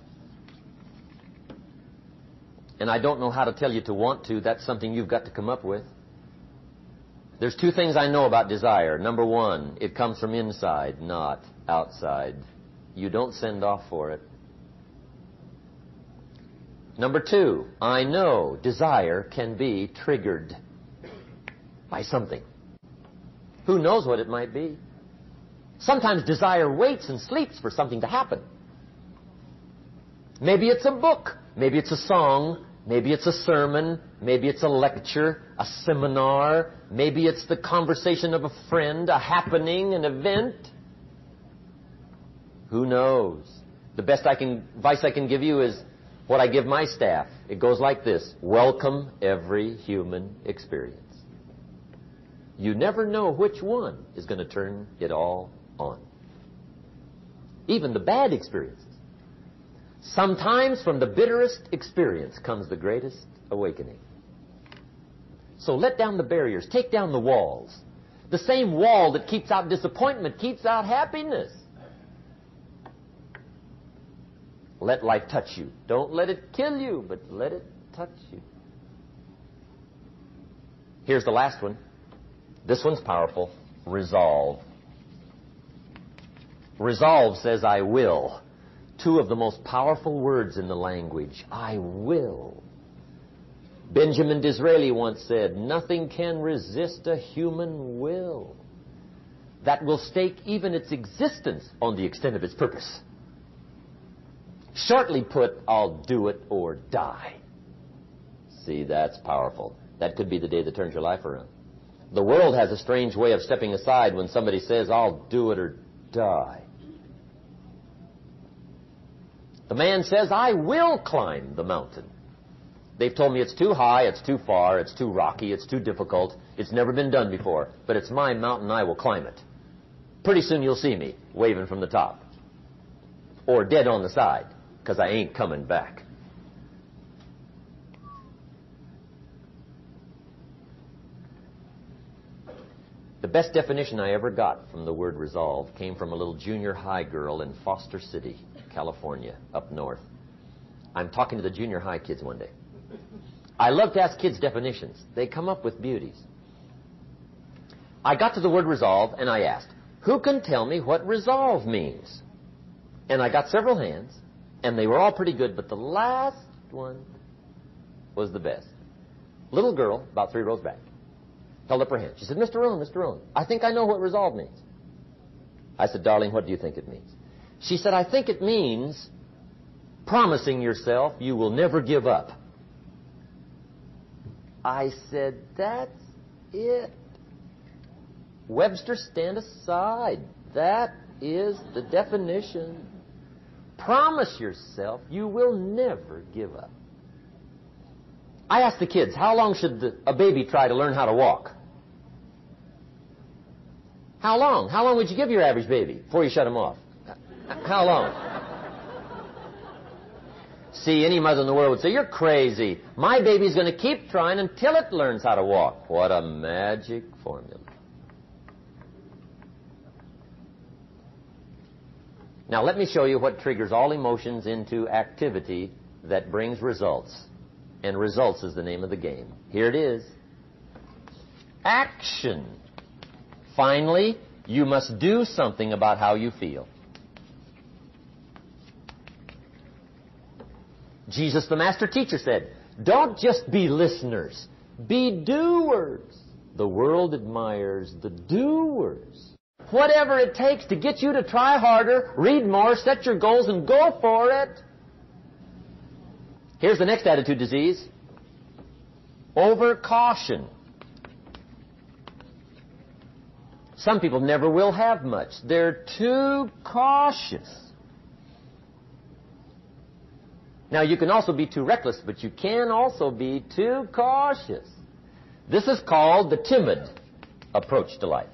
And I don't know how to tell you to want to. That's something you've got to come up with. There's 2 things I know about desire. Number 1, it comes from inside, not outside. You don't send off for it. Number 2, I know desire can be triggered by something. Who knows what it might be? Sometimes desire waits and sleeps for something to happen. Maybe it's a book. Maybe it's a song. Maybe it's a sermon. Maybe it's a lecture, a seminar. Maybe it's the conversation of a friend, a happening, an event. Who knows? The best advice I can give you is what I give my staff. It goes like this. Welcome every human experience. You never know which one is going to turn it all on. Even the bad experiences. Sometimes from the bitterest experience comes the greatest awakening. So let down the barriers. Take down the walls. The same wall that keeps out disappointment keeps out happiness. Let life touch you. Don't let it kill you, but let it touch you. Here's the last one. This one's powerful. Resolve. Resolve says, I will. Two of the most powerful words in the language. I will. Benjamin Disraeli once said, nothing can resist a human will that will stake even its existence on the extent of its purpose. Shortly put, I'll do it or die. See, that's powerful. That could be the day that turns your life around. The world has a strange way of stepping aside when somebody says, I'll do it or die. The man says, I will climb the mountain. They've told me it's too high, it's too far, it's too rocky, it's too difficult, it's never been done before, but it's my mountain, I will climb it. Pretty soon you'll see me waving from the top. Or dead on the side, because I ain't coming back. The best definition I ever got from the word resolve came from a little junior high girl in Foster City, California, up north. I'm talking to the junior high kids one day. I love to ask kids definitions. They come up with beauties. I got to the word resolve and I asked, who can tell me what resolve means? And I got several hands, and they were all pretty good, but the last one was the best. Little girl, about 3 rows back, held up her hand. She said, Mr. Rohn, I think I know what resolve means. I said, darling, what do you think it means? She said, I think it means promising yourself you will never give up. I said, that's it. Webster, stand aside. That is the definition. Promise yourself you will never give up. I asked the kids, how long should a baby try to learn how to walk? How long? How long would you give your average baby before you shut him off? How long? See, any mother in the world would say, you're crazy. My baby's going to keep trying until it learns how to walk. What a magic formula. Now, let me show you what triggers all emotions into activity that brings results. And results is the name of the game. Here it is. Action. Finally, you must do something about how you feel. Jesus, the master teacher, said, don't just be listeners, be doers. The world admires the doers. Whatever it takes to get you to try harder, read more, set your goals, and go for it. Here's the next attitude disease. Over-caution. Some people never will have much. They're too cautious. Now, you can also be too reckless, but you can also be too cautious. This is called the timid approach to life.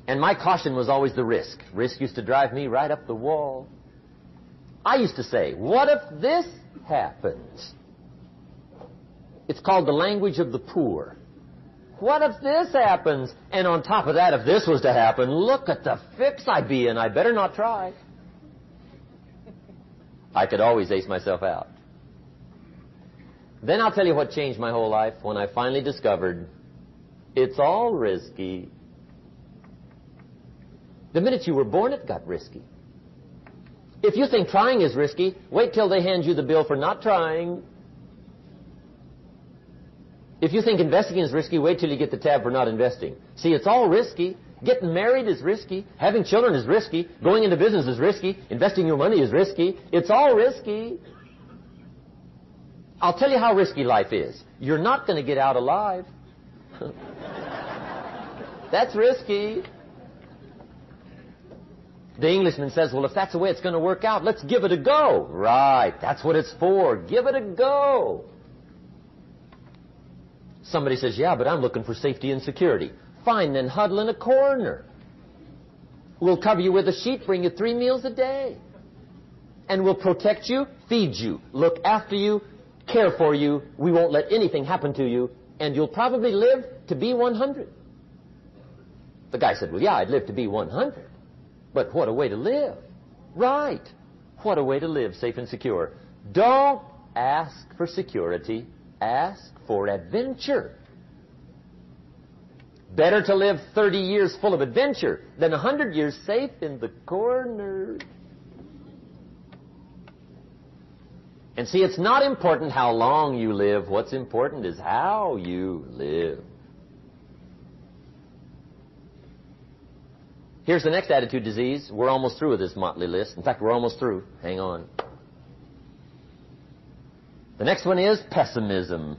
And my caution was always the risk. Risk used to drive me right up the wall. I used to say, what if this happens? It's called the language of the poor. What if this happens? And on top of that, if this was to happen, look at the fix I'd be in. I better not try. I could always ace myself out. Then I'll tell you what changed my whole life when I finally discovered it's all risky. The minute you were born, it got risky. If you think trying is risky, wait till they hand you the bill for not trying. If you think investing is risky, wait till you get the tab for not investing. See, it's all risky. Getting married is risky. Having children is risky. Going into business is risky. Investing your money is risky. It's all risky. I'll tell you how risky life is. You're not going to get out alive. That's risky. The Englishman says, well, if that's the way it's going to work out, let's give it a go. Right, that's what it's for. Give it a go. Somebody says, yeah, but I'm looking for safety and security. Fine, then huddle in a corner. We'll cover you with a sheet, bring you 3 meals a day. And we'll protect you, feed you, look after you, care for you. We won't let anything happen to you. And you'll probably live to be 100. The guy said, well, yeah, I'd live to be 100. But what a way to live. Right. What a way to live, safe and secure. Don't ask for security. Ask for adventure. Better to live 30 years full of adventure than 100 years safe in the corner. And see, it's not important how long you live. What's important is how you live. Here's the next attitude disease. We're almost through with this motley list. In fact, we're almost through. Hang on. The next one is pessimism.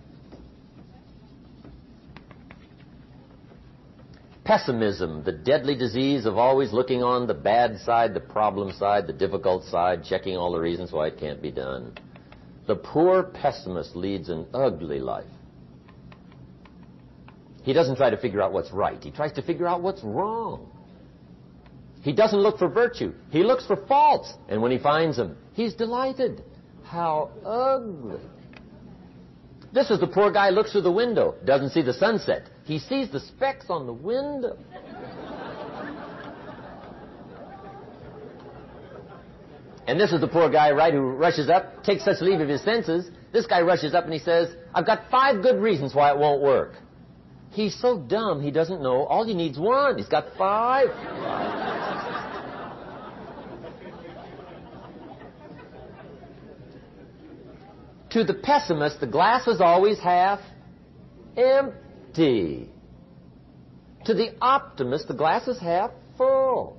Pessimism, the deadly disease of always looking on the bad side, the problem side, the difficult side, checking all the reasons why it can't be done. The poor pessimist leads an ugly life. He doesn't try to figure out what's right. He tries to figure out what's wrong. He doesn't look for virtue. He looks for faults. And when he finds them, he's delighted. How ugly. This is the poor guy who looks through the window, doesn't see the sunset. He sees the specks on the window. And this is the poor guy, right, who rushes up, takes such leave of his senses. This guy rushes up and he says, I've got 5 good reasons why it won't work. He's so dumb he doesn't know. All he needs 1. He's got 5. To the pessimist, the glass is always half empty. To the optimist, the glass is half full.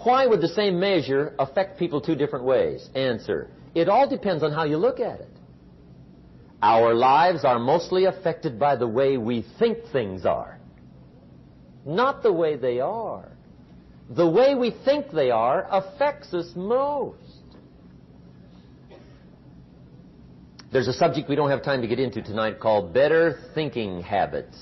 Why would the same measure affect people 2 different ways? Answer: it all depends on how you look at it. Our lives are mostly affected by the way we think things are, not the way they are. The way we think they are affects us most. There's a subject we don't have time to get into tonight called better thinking habits.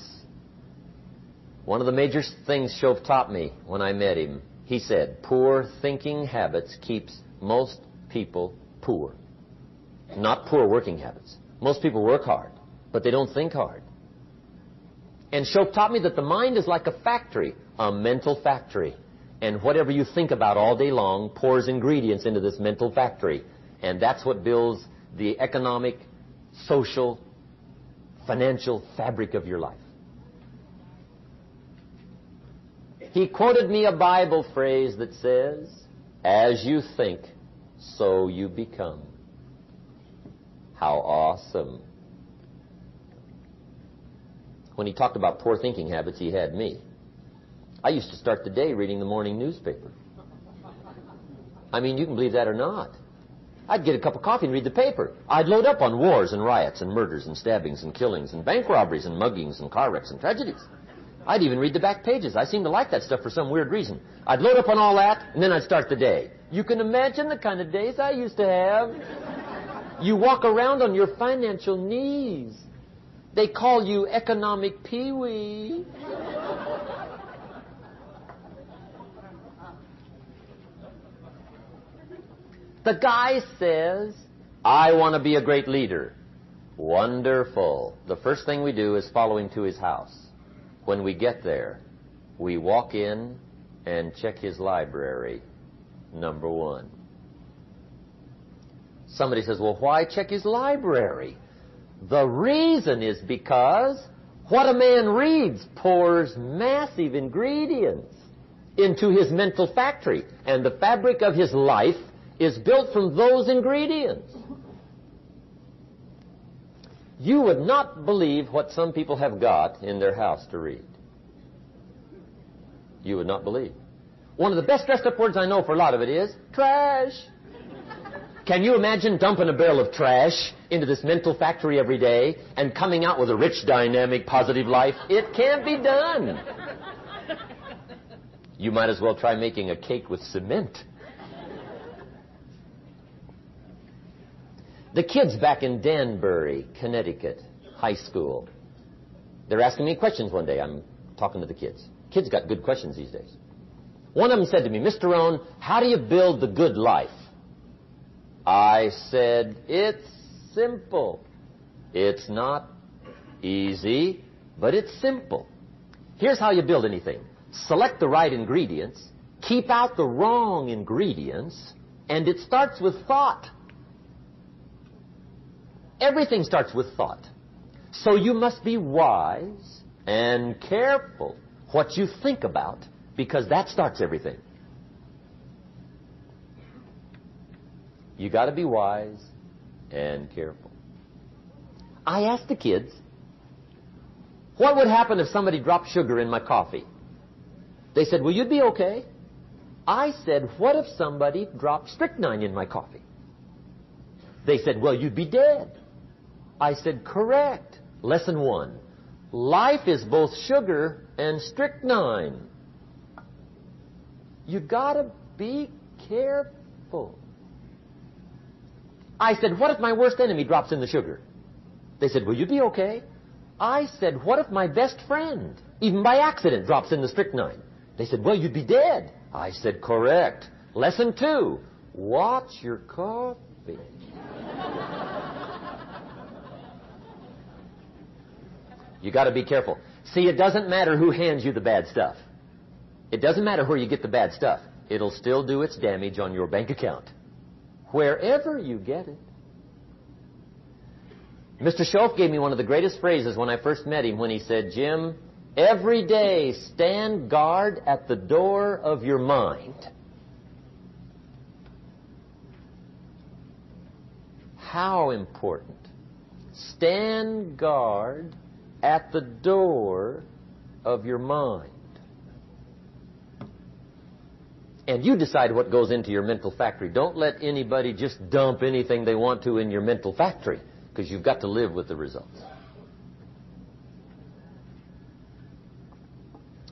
One of the major things Shoaff taught me when I met him, he said, poor thinking habits keeps most people poor. Not poor working habits. Most people work hard, but they don't think hard. And Shoaff taught me that the mind is like a factory, a mental factory. And whatever you think about all day long pours ingredients into this mental factory. And that's what builds the economic, social, financial fabric of your life. He quoted me a Bible phrase that says, as you think, so you become. How awesome. When he talked about poor thinking habits, he had me. I used to start the day reading the morning newspaper. I mean, you can believe that or not. I'd get a cup of coffee and read the paper. I'd load up on wars and riots and murders and stabbings and killings and bank robberies and muggings and car wrecks and tragedies. I'd even read the back pages. I seem to like that stuff for some weird reason. I'd load up on all that, and then I'd start the day. You can imagine the kind of days I used to have. You walk around on your financial knees. They call you economic peewee. The guy says, I want to be a great leader. Wonderful. The first thing we do is follow him to his house. When we get there, we walk in and check his library, number 1. Somebody says, well, why check his library? The reason is because what a man reads pours massive ingredients into his mental factory, and the fabric of his life is built from those ingredients. You would not believe what some people have got in their house to read. You would not believe. One of the best dressed up words I know for a lot of it is trash. Can you imagine dumping a barrel of trash into this mental factory every day and coming out with a rich, dynamic, positive life? It can't be done. You might as well try making a cake with cement. The kids back in Danbury, Connecticut, high school, they're asking me questions one day. I'm talking to the kids. Kids got good questions these days. One of them said to me, Mr. Rohn, how do you build the good life? I said, it's simple. It's not easy, but it's simple. Here's how you build anything. Select the right ingredients, keep out the wrong ingredients, and it starts with thought. Everything starts with thought. So you must be wise and careful what you think about, because that starts everything. You got to be wise and careful. I asked the kids, what would happen if somebody dropped sugar in my coffee? They said, well, you'd be okay. I said, what if somebody dropped strychnine in my coffee? They said, well, you'd be dead. I said, correct. Lesson 1. Life is both sugar and strychnine. You gotta be careful. I said, what if my worst enemy drops in the sugar? They said, well, you'd be okay. I said, what if my best friend, even by accident, drops in the strychnine? They said, well, you'd be dead. I said, correct. Lesson 2. Watch your coffee. You got to be careful. See, it doesn't matter who hands you the bad stuff. It doesn't matter where you get the bad stuff. It'll still do its damage on your bank account, wherever you get it. Mr. Schoaf gave me one of the greatest phrases when I first met him when he said, Jim, every day stand guard at the door of your mind. How important. Stand guard at the door of your mind. And you decide what goes into your mental factory. Don't let anybody just dump anything they want to in your mental factory, because you've got to live with the results.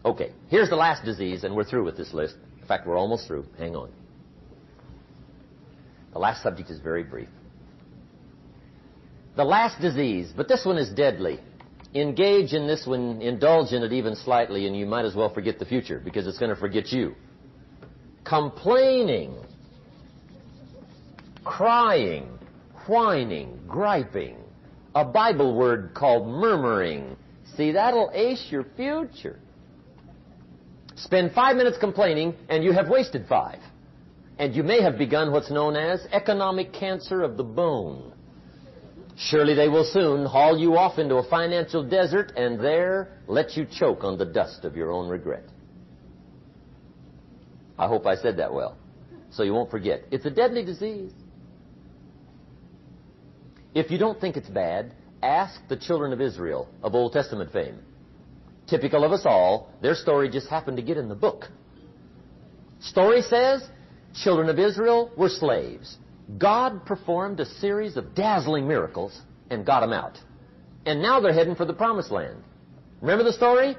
Okay, here's the last disease, and we're through with this list. In fact, we're almost through. Hang on. The last subject is very brief. The last disease, but this one is deadly. Engage in this one, indulge in it even slightly, and you might as well forget the future, because it's going to forget you. Complaining, crying, whining, griping. A Bible word called murmuring. See, that'll ace your future. Spend 5 minutes complaining, and you have wasted 5. And you may have begun what's known as economic cancer of the bone. Surely they will soon haul you off into a financial desert and there let you choke on the dust of your own regret. I hope I said that well, so you won't forget. It's a deadly disease. If you don't think it's bad, ask the children of Israel of Old Testament fame. Typical of us all, their story just happened to get in the book. Story says, children of Israel were slaves. God performed a series of dazzling miracles and got them out. And now they're heading for the promised land. Remember the story?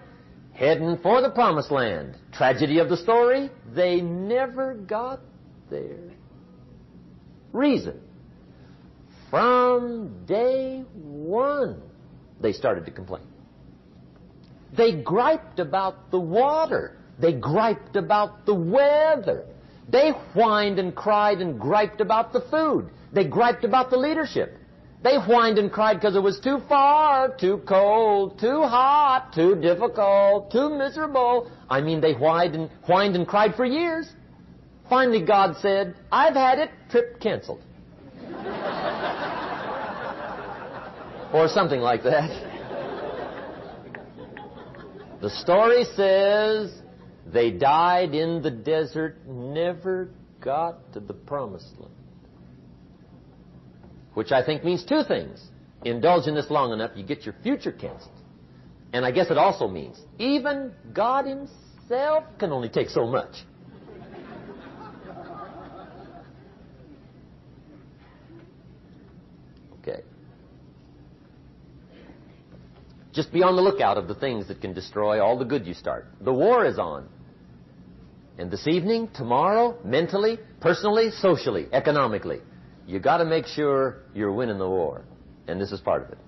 Heading for the promised land. Tragedy of the story, they never got there. Reason. From day one, they started to complain. They griped about the water. They griped about the weather. They whined and cried and griped about the food. They griped about the leadership. They whined and cried because it was too far, too cold, too hot, too difficult, too miserable. I mean, they whined and cried for years. Finally, God said, I've had it, trip canceled. Or something like that. The story says they died in the desert, never got to the promised land. Which I think means 2 things. Indulge in this long enough, you get your future canceled. And I guess it also means even God Himself can only take so much. Okay. Just be on the lookout of the things that can destroy all the good you start. The war is on. And this evening, tomorrow, mentally, personally, socially, economically, you got to make sure you're winning the war. And this is part of it.